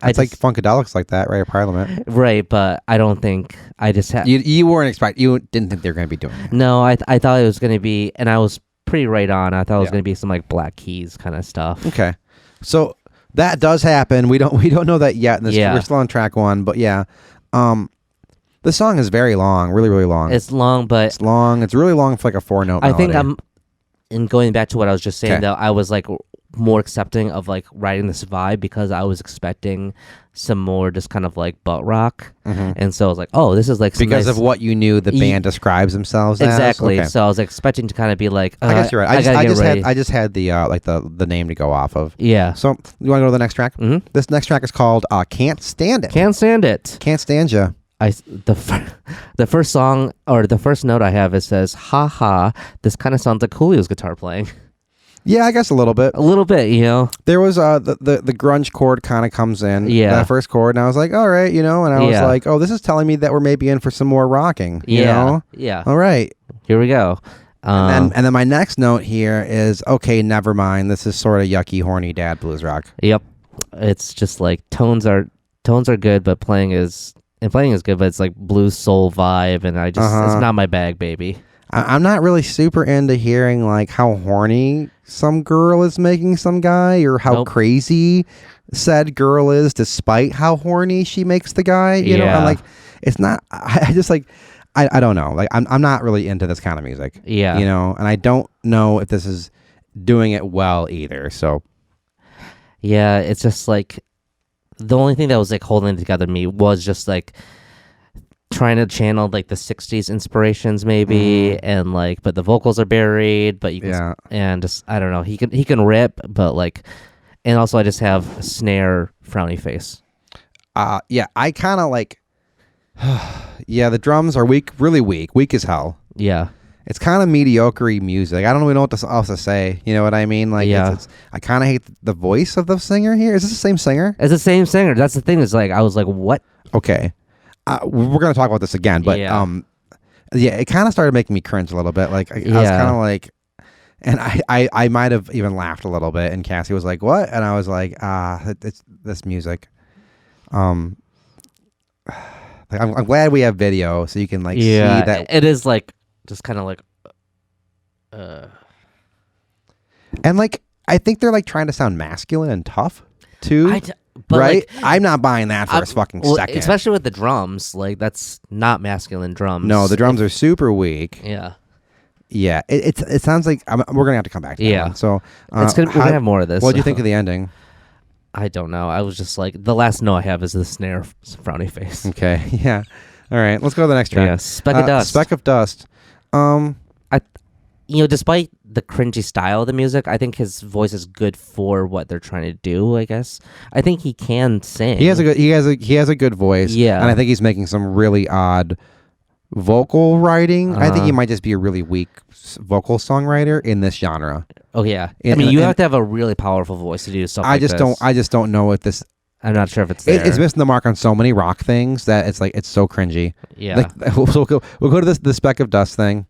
it's like funkadelics like that, right? Parliament, right? But I don't think I just had. You didn't think they were going to be doing that. No, I thought it was going to be, and I was pretty right on. I thought it was going to be some like Black Keys kind of stuff. Okay, so. That does happen. We don't know that yet. We're still on track 1, but yeah. The song is very long, really, really long. It's long, but it's long. It's really long for like a 4-note melody. I think in going back to what I was just saying though, I was like more accepting of like writing this vibe because I was expecting some more just kind of like butt rock, and so I was like, oh, this is like some because nice... of what you knew the band describes themselves exactly. as. Okay. So I was expecting to kind of be like, I guess you're right. I just had the like the name to go off of. Yeah. So you want to go to the next track? Mm-hmm. This next track is called "Can't Stand It." Can't stand it. Can't stand ya. The first song or the first note I have, it says, "Ha ha." This kind of sounds like Julio's guitar playing. Yeah, I guess a little bit. A little bit, you know. There was the grunge chord kind of comes in. Yeah. That first chord, and I was like, all right, you know, and I was like, oh, this is telling me that we're maybe in for some more rocking. You know? Yeah. All right. Here we go. And then my next note here is, okay, never mind. This is sort of yucky, horny dad blues rock. Yep. It's just like tones are good, but playing is good, but it's like blues soul vibe, and I just it's not my bag, baby. I'm not really super into hearing like how horny some girl is making some guy, or how crazy said girl is despite how horny she makes the guy. You know, I'm like, it's not. I just like, I don't know. Like, I'm not really into this kind of music. Yeah, you know, and I don't know if this is doing it well either. So, yeah, it's just like the only thing that was like holding together me was just like trying to channel like the 60s inspirations maybe, and like, but the vocals are buried, but you can, and just, I don't know, he can rip, but like, and also I just have a snare frowny face. Yeah, I kind of like, yeah, the drums are really weak as hell. Yeah. It's kind of mediocre music. I don't really know what else to say. You know what I mean? Like, I kind of hate the voice of the singer here. Is this the same singer? It's the same singer. That's the thing, is like, I was like, what? Okay. We're going to talk about this again, but it kind of started making me cringe a little bit. Like, I was kind of like, and I might have even laughed a little bit, and Cassie was like, what? And I was like, it's this music. Like, I'm glad we have video so you can like see that. It is like, just kind of like, and like, I think they're like trying to sound masculine and tough too. But right? Like, I'm not buying that for a fucking second. Especially with the drums. Like, that's not masculine drums. No, the drums are super weak. Yeah. Yeah. It sounds like we're going to have to come back to that one. So we're going to have more of this. What do you think of the ending? I don't know. I was just like, the last note I have is the snare frowny face. Okay. Yeah. All right. Let's go to the next track. Yeah. Speck of Dust. Speck of Dust. Despite the cringy style of the music, I think his voice is good for what they're trying to do, I guess. I think he can sing. He has a good voice. Yeah. And I think he's making some really odd vocal writing. I think he might just be a really weak vocal songwriter in this genre. Oh yeah. You have to have a really powerful voice to do stuff like this. I just don't know if this, I'm not sure if it's there. It's missing the mark on so many rock things that it's like, it's so cringy. Yeah. Like, we'll go to the Speck of Dust thing.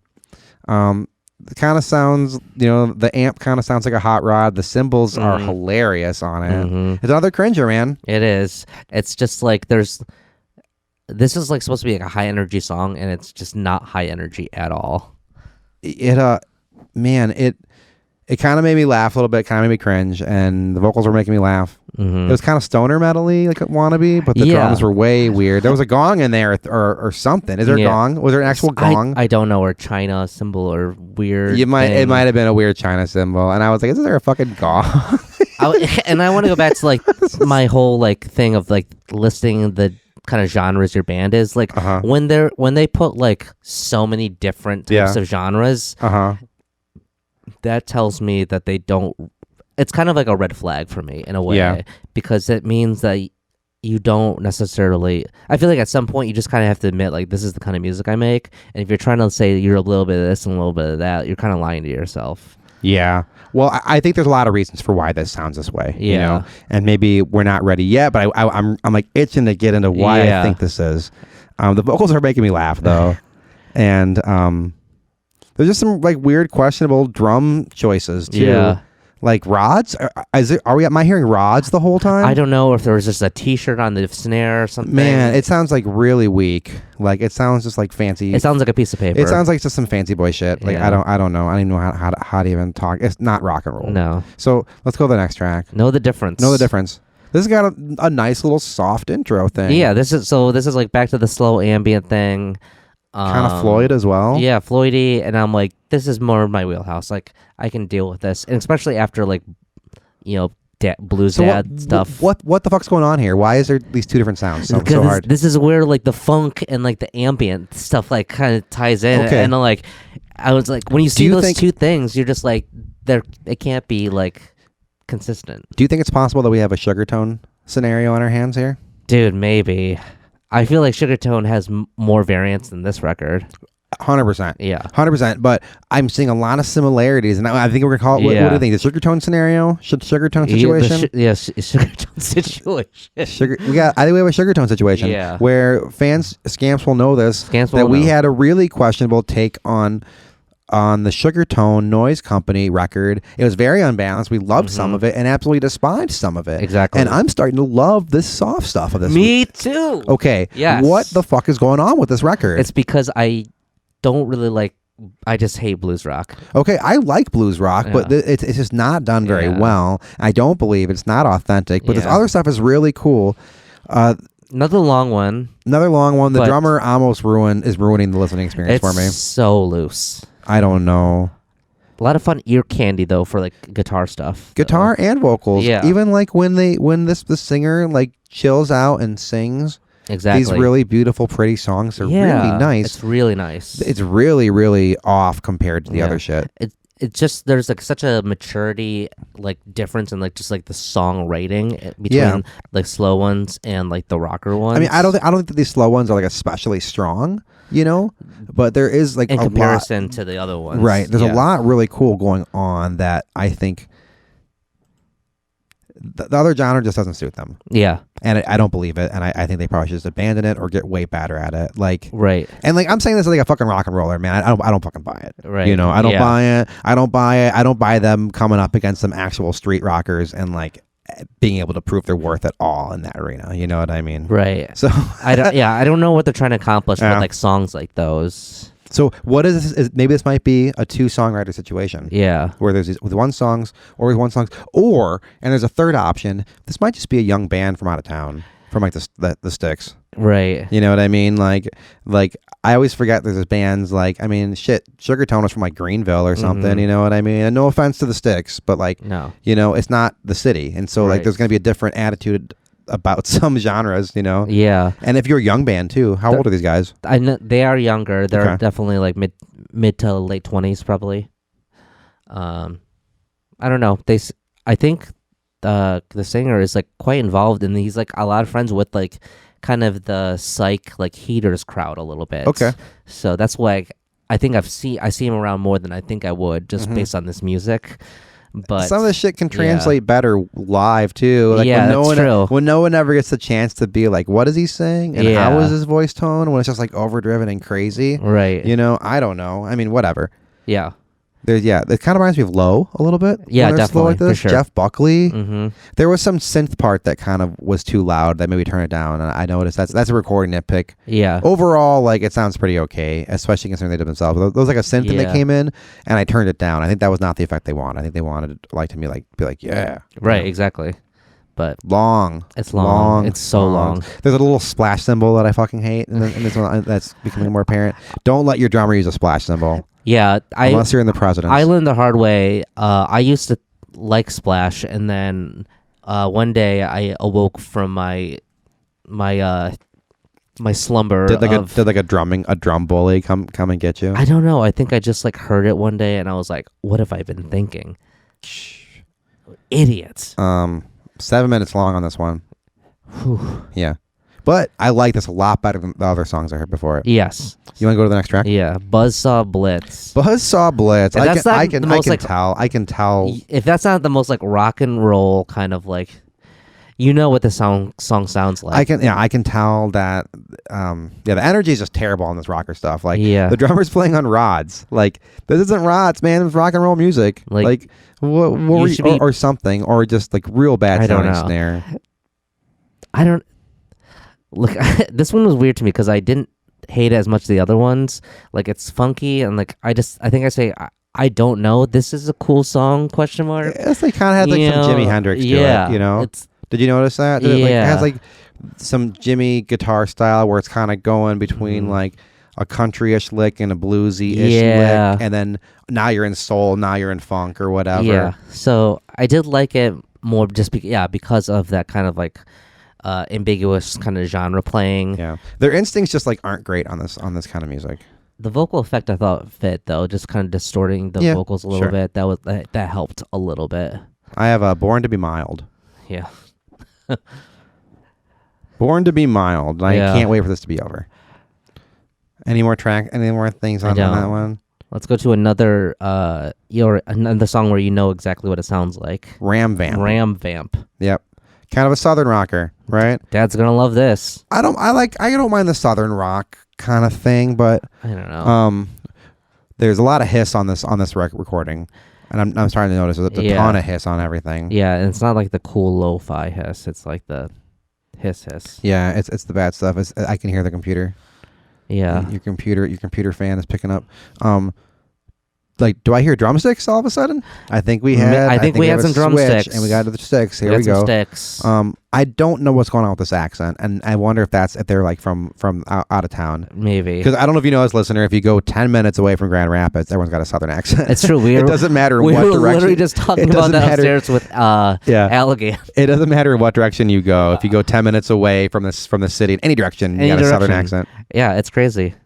It kind of sounds, the amp kind of sounds like a hot rod. The cymbals are hilarious on it. Mm-hmm. It's another cringer, man. It is. It's just like this is like supposed to be like a high energy song, and it's just not high energy at all. It kind of made me laugh a little bit, kind of made me cringe, and the vocals were making me laugh. Mm-hmm. It was kind of stoner metal-y, like a wannabe, but the drums were way weird. There was a gong in there or something. Is there a gong? Was there an actual gong? I don't know, or China cymbal or weird. It might have been a weird China cymbal, and I was like, is there a fucking gong? And I want to go back to like my whole like thing of like listing the kind of genres your band is like when they put like so many different types of genres. That tells me that they don't. It's kind of like a red flag for me in a way, because it means that you don't necessarily. I feel like at some point you just kind of have to admit like, this is the kind of music I make, and if you're trying to say you're a little bit of this and a little bit of that, you're kind of lying to yourself. Yeah. Well, I think there's a lot of reasons for why this sounds this way. You know, and maybe we're not ready yet, but I'm like itching to get into why I think this is. The vocals are making me laugh though, and there's just some like weird, questionable drum choices too. Yeah. Like rods? Am I hearing rods the whole time? I don't know if there was just a T-shirt on the snare or something. Man, it sounds like really weak. Like it sounds just like fancy. It sounds like a piece of paper. It sounds like just some fancy boy shit. Like I don't know. I don't even know how to even talk. It's not rock and roll. No. So let's go to the next track. Know the difference. This has got a nice little soft intro thing. Yeah. This is like back to the slow ambient thing. Kind of Floyd as well. Yeah, Floydy, and I'm like, this is more of my wheelhouse. Like, I can deal with this, and especially after like blues dad stuff. What the fuck's going on here? Why is there these two different sounds? So hard. This is where like the funk and like the ambient stuff like kind of ties in. Okay. And like I was like, when you see those two things, you're just like, it can't be like consistent. Do you think it's possible that we have a sugar tone scenario on our hands here? Dude, maybe. I feel like Sugartone has more variants than this record. 100%. Yeah. 100%. But I'm seeing a lot of similarities, and I think we're gonna call it. What do you think? The Sugartone scenario? Sugartone situation? Sugartone situation. I think we have a Sugartone situation. Yeah. Where Scamps will know this. We had a really questionable take on the Sugartone Noise Company record. It was very unbalanced. We loved some of it and absolutely despised some of it. Exactly. And I'm starting to love this soft stuff of this. Me too. Okay. Yes. What the fuck is going on with this record? It's because I don't really like. I just hate blues rock. Okay, I like blues rock, but it's just not done very well. I don't believe it's not authentic, but this other stuff is really cool. Another long one. The drummer almost is ruining the listening experience for me. It's so loose. I don't know. A lot of fun ear candy though for like guitar stuff. Guitar and vocals. Yeah. Even like when the singer like chills out and sings. Exactly. These really beautiful, pretty songs are really nice. It's really nice. It's really, really off compared to the other shit. It's just there's like such a maturity like difference in like just like the songwriting between like slow ones and like the rocker ones. I mean, I don't think that these slow ones are like especially strong, but there is like in comparison to the other ones. Right. There's a lot really cool going on that I think the other genre just doesn't suit them. Yeah. And I don't believe it. And I think they probably should just abandon it or get way better at it. Like, right. And like, I'm saying this like a fucking rock and roller, man. I don't fucking buy it. Right. I don't buy it. I don't buy them coming up against some actual street rockers and like being able to prove their worth at all in that arena. You know what I mean? Right. So I don't know what they're trying to accomplish with like songs like those. So what is this? Maybe this might be a 2-songwriter situation. Yeah. Where there's with one songs, and there's a third option. This might just be a young band from out of town, from like the Sticks. Right. You know what I mean? Like I always forget there's bands like, I mean, shit, Sugartone was from like Greenville or something. You know what I mean? And no offense to the Sticks, but like, no, it's not the city, and so like there's gonna be a different attitude about some genres, Yeah. And if you're a young band too, how old are these guys? I know they are younger. They're definitely like mid to late 20s probably. I don't know. I think the singer is like quite involved, and he's like a lot of friends with like kind of the psych like Heaters crowd a little bit. Okay. So that's why I think I see him around more than I think I would just based on this music. But some of this shit can translate better live too. Like true. When no one ever gets the chance to be like, what is he saying? And how is his voice tone? When it's just like overdriven and crazy. Right. I don't know. I mean, whatever. Yeah. It kind of reminds me of Low a little bit. Yeah, definitely. Like this. For sure. Jeff Buckley. Mm-hmm. There was some synth part that kind of was too loud that maybe turn it down. And I noticed that's a recording nitpick. Yeah. Overall, like it sounds pretty okay, especially considering they did themselves. There was like a synth that came in, and I turned it down. I think that was not the effect they wanted. I think they wanted like to be like yeah. Right. Exactly. But long. It's long. It's so long. There's a little splash cymbal that I fucking hate, and this one that's becoming more apparent. Don't let your drummer use a splash cymbal. Yeah, unless you're in the Presidents. I learned the hard way. I used to like Splash, and then one day I awoke from my slumber. Did a drum bully come and get you? I don't know. I think I just like heard it one day, and I was like, "What have I been thinking?" Idiots. 7 minutes long on this one. Whew. Yeah. But I like this a lot better than the other songs I heard before it. Yes. You want to go to the next track? Yeah. Buzzsaw Blitz. Buzzsaw Blitz. I can tell. If that's not the most like rock and roll kind of like, what the song sounds like. I can tell that. The energy is just terrible on this rocker stuff. Like, the drummer's playing on rods. Like, this isn't rods, man. It's rock and roll music. Like what were you, or something, or just like real bad sounding snare. I don't. Look, this one was weird to me because I didn't hate it as much as the other ones. Like, it's funky, and like I think I say I don't know. This is a cool song? ? It's like kind of had like some Jimi Hendrix to it. Did you notice that? It has like some Jimmy guitar style where it's kind of going between like a country-ish lick and a bluesy-ish lick, and then now you're in soul, now you're in funk or whatever. Yeah. So I did like it. more just because of that kind of like ambiguous kind of genre playing. Yeah, their instincts just like aren't great on this kind of music. The vocal effect I thought fit though, just kind of distorting the vocals a little bit. That helped a little bit. I have Born to Be Mild. Yeah. Born to Be Mild. I can't wait for this to be over. Any more things on that one? Let's go to another another song where you know exactly what it sounds like. Ram Vamp. Yep. Kind of a southern rocker, right? Dad's gonna love this. I don't mind the southern rock kind of thing, but I don't know. There's a lot of hiss on this recording, and I'm starting to notice there's a ton of hiss on everything. Yeah, and it's not like the cool lo-fi hiss. It's like the hiss. Yeah, it's the bad stuff. I can hear the computer. Yeah, your computer fan is picking up. Like, do I hear drumsticks all of a sudden? I think we had. I think we had some drumsticks, and we got to the sticks. Here we go. Sticks. I don't know what's going on with this accent, and I wonder if they're like from out of town. Maybe, because I don't know if you know, as listener, if you go 10 minutes away from Grand Rapids, everyone's got a southern accent. It's true. It doesn't matter we what were direction. Literally just talking about that upstairs with Alligator. It doesn't matter in what direction you go. If you go 10 minutes away from the city in any direction, you got a southern accent. Yeah, it's crazy.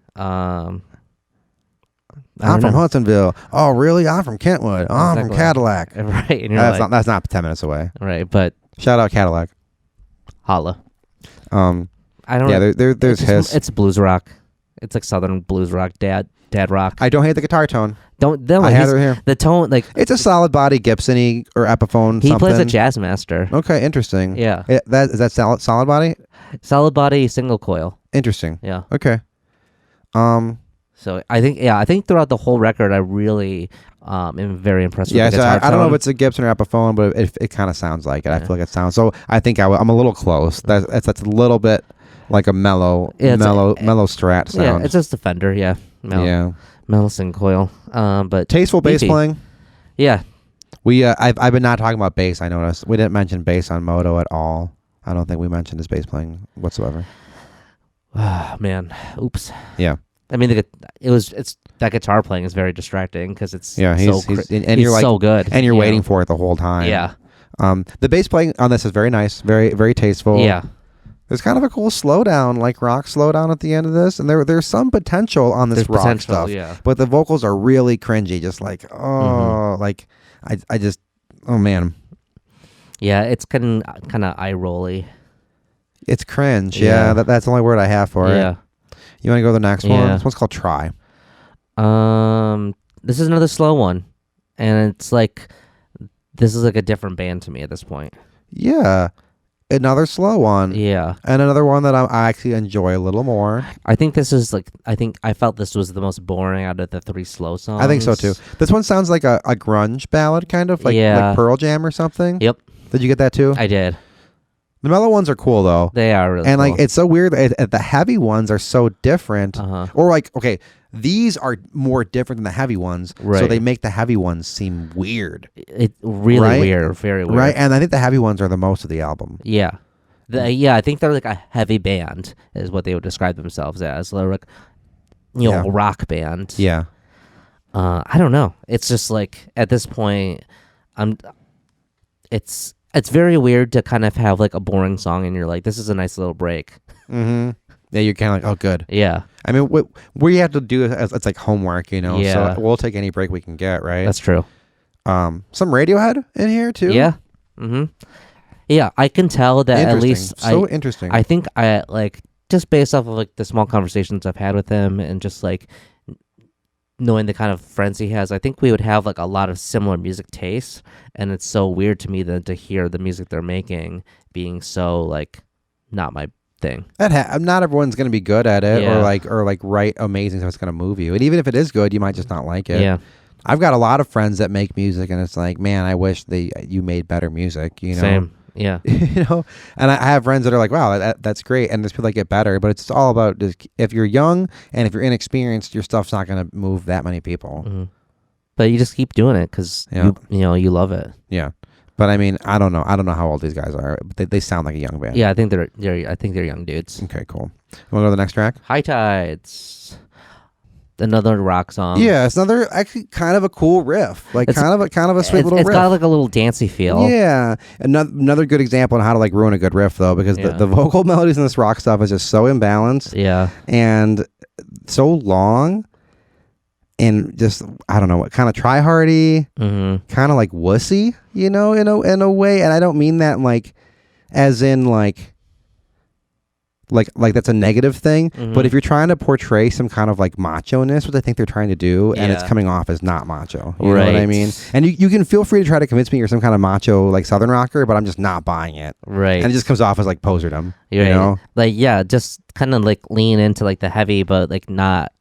I'm from Hudsonville. Oh, really? I'm from Kentwood. Oh, I'm from Cadillac. Right. And that's not 10 minutes away. Right, but shout out Cadillac. Holla. I don't know. know. There's hiss. It's blues rock. It's like southern blues rock, dad rock. I don't hate the guitar tone. I have it here. The tone, like, it's a solid body Gibson-y or Epiphone. He plays a jazz master. Okay, interesting. Yeah. Is that solid body? Solid body single coil. Interesting. Yeah. Okay. So I think throughout the whole record, I really am very impressed with the so guitar I don't know if tone. it's a Gibson or Epiphone, but it kind of sounds like it. I feel like it sounds. So I think I'm a little close. That's a little bit like a mellow Strat sound. Yeah, it's just a Fender. Yeah. Mellow single coil. But tasteful bass playing. Yeah. I've been not talking about bass. I noticed we didn't mention bass on Moto at all. I don't think we mentioned his bass playing whatsoever. Man, oops. Yeah. I mean, it's that guitar playing is very distracting because it's he's so good, and you're waiting for it the whole time. Yeah. The bass playing on this is very nice, very very tasteful. Yeah. There's kind of a cool slowdown, like rock slowdown at the end of this, and there's some potential on this rock stuff. Yeah. But the vocals are really cringy, just like like I just man. Yeah, it's kind of eye rolly. It's cringe. Yeah, that's the only word I have for it. You want to go to the next one? This one's called Try. This is another slow one, and it's like this is like a different band to me at this point. Yeah, another slow one. Yeah, and another one that I actually enjoy a little more. I think this is like I felt this was the most boring out of the three slow songs. I think so too. This one sounds like a grunge ballad, kind of like Pearl Jam or something. Yep. Did you get that too? I did. The mellow ones are cool though. They are really and cool. Like it's so weird that the heavy ones are so different. Or like, okay, these are more different than the heavy ones, so they make the heavy ones seem weird. It really weird, very weird. Right, and I think the heavy ones are the most of the album. Yeah. I think they're like a heavy band is what they would describe themselves as. They're like, rock band. Yeah. I don't know. It's just like at this point, it's very weird to kind of have like a boring song and you're like, this is a nice little break. Mm-hmm. Yeah, you're kind of like, oh, good. Yeah. I mean, what we have to do is it's like homework, Yeah. So we'll take any break we can get, right? That's true. Some Radiohead in here too. Yeah. Mm-hmm. Yeah, I can tell that at least. Interesting. I think I like just based off of like the small conversations I've had with him and just like knowing the kind of friends he has, I think we would have like a lot of similar music tastes, and it's so weird to me then to hear the music they're making being so like not my thing. Not everyone's gonna be good at it, Yeah. or like write amazing stuff that's gonna move you, and even if it is good, you might just not like it. Yeah. I've got a lot of friends that make music, and it's like, man, I wish you made better music. Same. Yeah. And I have friends that are like, wow, that's great, and there's people that get better, but it's all about just, if you're young and if you're inexperienced, your stuff's not going to move that many people. Mm-hmm. But you just keep doing it because you love it. Yeah, but I mean, I don't know how old these guys are, but they sound like a young band. Yeah, I think they're young dudes. Okay, cool. You want to go to the next track? High Tides. another rock song. Yeah, it's another actually kind of a cool riff, like kind of a sweet little riff. It's got like a little dancey feel. Yeah, another good example on how to like ruin a good riff though, because the vocal melodies in this rock stuff is just so imbalanced. Yeah, and so long, and just I don't know what kind of try-hardy, kind of like wussy, in a way, and I don't mean that like, as in like that's a negative thing, but if you're trying to portray some kind of like macho-ness, which I think they're trying to do, and it's coming off as not macho, you know what I mean? And you can feel free to try to convince me you're some kind of macho like Southern rocker, but I'm just not buying it. Right. And it just comes off as like poserdom, Like, just kind of like lean into like the heavy, but like not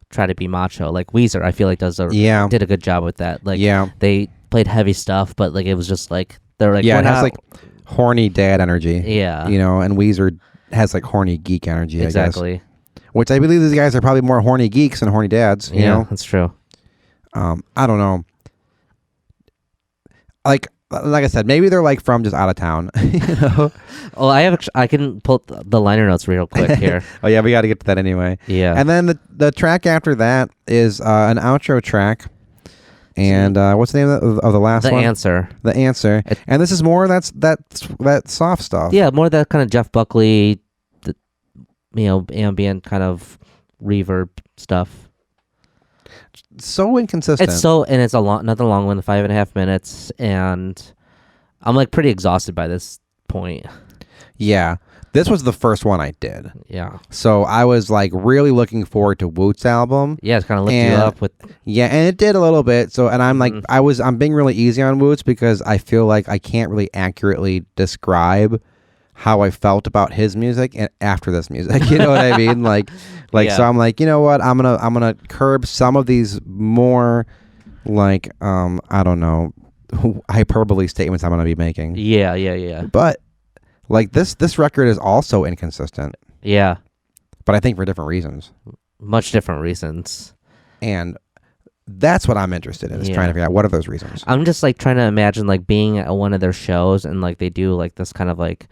try to be macho. Like Weezer, I feel like did a good job with that. Like, they played heavy stuff, but like it was just like, they're like, it has like horny dad energy. Yeah. And Weezer has like horny geek energy, exactly. I guess. Which I believe these guys are probably more horny geeks than horny dads. You know? That's true. I don't know. Like I said, maybe they're like from just out of town. Oh, I can pull the liner notes real quick here. Oh yeah, we got to get to that anyway. Yeah. And then the track after that is an outro track. And what's the name of the last one? The Answer. And this is more that soft stuff. Yeah, more that kind of Jeff Buckley, ambient kind of reverb stuff. So inconsistent. It's another long one, 5.5 minutes, and I'm like pretty exhausted by this point. Yeah. This was the first one I did. Yeah. So I was like really looking forward to WOOTS album. Yeah, it's kind of lifted you up with. Yeah, and it did a little bit. So, and I'm like, I'm being really easy on WOOTS because I feel like I can't really accurately describe how I felt about his music and after this music. You know what I mean? So I'm like, you know what? I'm gonna curb some of these more like I don't know, hyperbole statements I'm gonna be making. Yeah. But like this record is also inconsistent. Yeah. But I think for different reasons. Much different reasons. And that's what I'm interested in, is trying to figure out what are those reasons. I'm just like trying to imagine like being at one of their shows and like they do like this kind of like,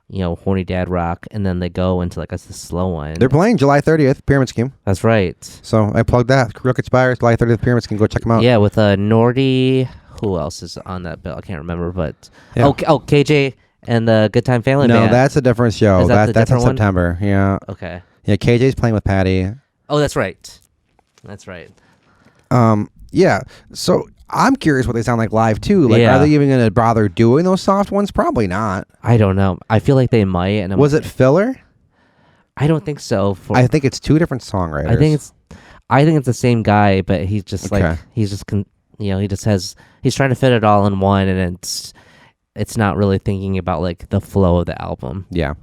horny dad rock, and then they go into like a slow one. They're playing July 30th, Pyramid Scheme. That's right. So I plugged that. Crooked Spires, July 30th, Pyramid Scheme. Go check them out. Yeah, with Nordy. Who else is on that bill? I can't remember, but KJ and the Good Time Family Band. No, that's a different show. Is that that's in one? September. Yeah. Okay. Yeah, KJ's playing with Patty. Oh, that's right. That's right. Yeah. So I'm curious what they sound like live too. Like, are they even going to bother doing those soft ones? Probably not. I don't know. I feel like they might. And was it filler? I don't think so. I think it's two different songwriters. I think it's the same guy, but he's just like he's trying to fit it all in one, and it's not really thinking about like the flow of the album. Yeah.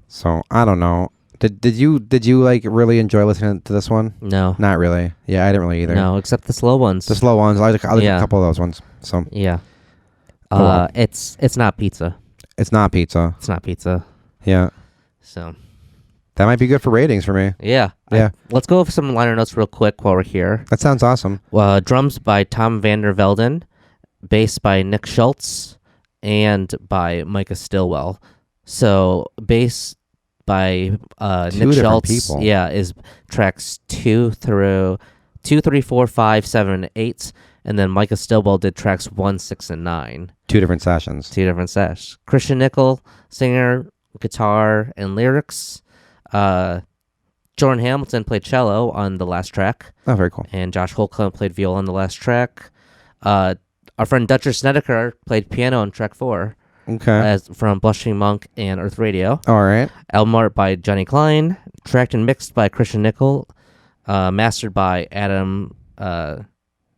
So I don't know. Did you like really enjoy listening to this one? No, not really. Yeah, I didn't really either. No, except the slow ones. The slow ones. I like a couple of those ones. So yeah. It's not pizza. It's not pizza. It's not pizza. Yeah. So that might be good for ratings for me. Yeah. Yeah. Let's go over some liner notes real quick while we're here. That sounds awesome. Drums by Tom Vander Velden, bass by Nick Schultz, and by Micah Stillwell. So bass by Nick Schultz, people. is tracks 2, 3, 4, 5, 7, 8, and then Micah Stillwell did tracks 1, 6, and 9. 2 different sessions. Christian Nickel, singer, guitar, and lyrics. Jordan Hamilton played cello on the last track. Oh, very cool. And Josh Holcomb played viola on the last track. Our friend Dutcher Snedeker played piano on track 4. Okay. From Blushing Monk and Earth Radio. All right. Album art by Johnny Klein. Tracked and mixed by Christian Nickel. Mastered by Adam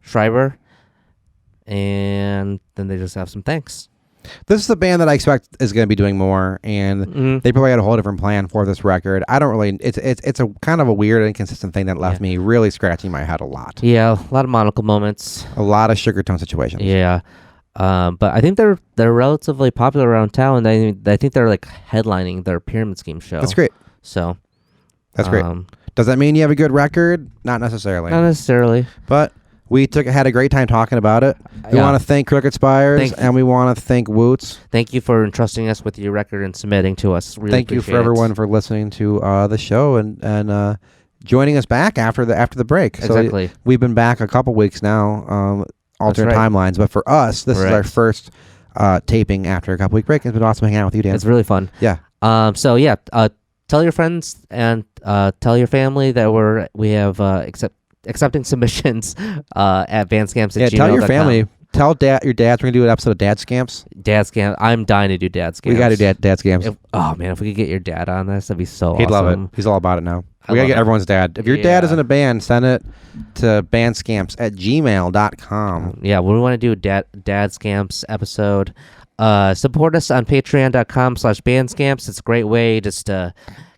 Schreiber. And then they just have some thanks. This is a band that I expect is going to be doing more, and they probably had a whole different plan for this record. I don't really. It's a kind of a weird, inconsistent thing that left me really scratching my head a lot. Yeah, a lot of monocle moments. A lot of sugar tone situations. Yeah. But I think they're relatively popular around town. I think they're like headlining their Pyramid Scheme show. That's great. So that's great. Does that mean you have a good record? Not necessarily. Not necessarily. But We had a great time talking about it. We want to thank Crooked Spires, and we want to thank WOOTS. Thank you for entrusting us with your record and submitting to us. Really thank you for everyone for listening to the show and joining us back after the break. Exactly. So we've been back a couple weeks now, alternate timelines. But for us, this is our first taping after a couple week break. It's been awesome hanging out with you, Dan. It's really fun. Yeah. Tell your friends and tell your family that we have accepting submissions at bandscamps@gmail.com. Tell your family. Tell your dads we're going to do an episode of Dad Scamps. Dad Scamps. I'm dying to do Dad Scamps. We got to do Dad Scamps. If we could get your dad on this, that'd be so awesome. He'd love it. He's all about it now. We got to get everyone's dad. If your dad is in a band, send it to bandscamps@gmail.com. Yeah, we want to do a Dad Scamps episode. Support us on patreon.com/bandscamps. It's a great way just to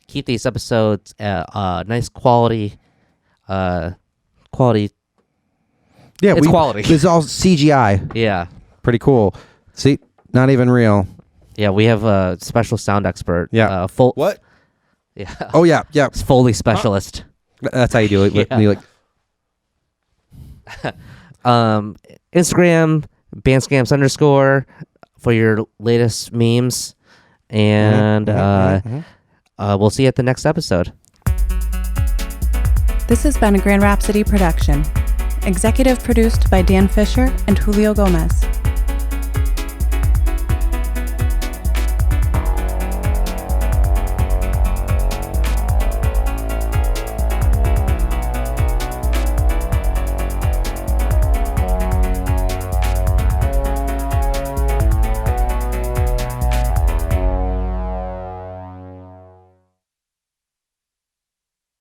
keep these episodes nice quality. Yeah, it's quality. It's all CGI. Yeah. Pretty cool. See, not even real. Yeah, we have a special sound expert. Yeah. What? Yeah. Oh, yeah. It's Foley specialist. That's how you do it. Yeah. You Instagram, bandscamps_ for your latest memes. And we'll see you at the next episode. This has been a Grand Rhapsody production. Executive produced by Dan Fisher and Julio Gomez.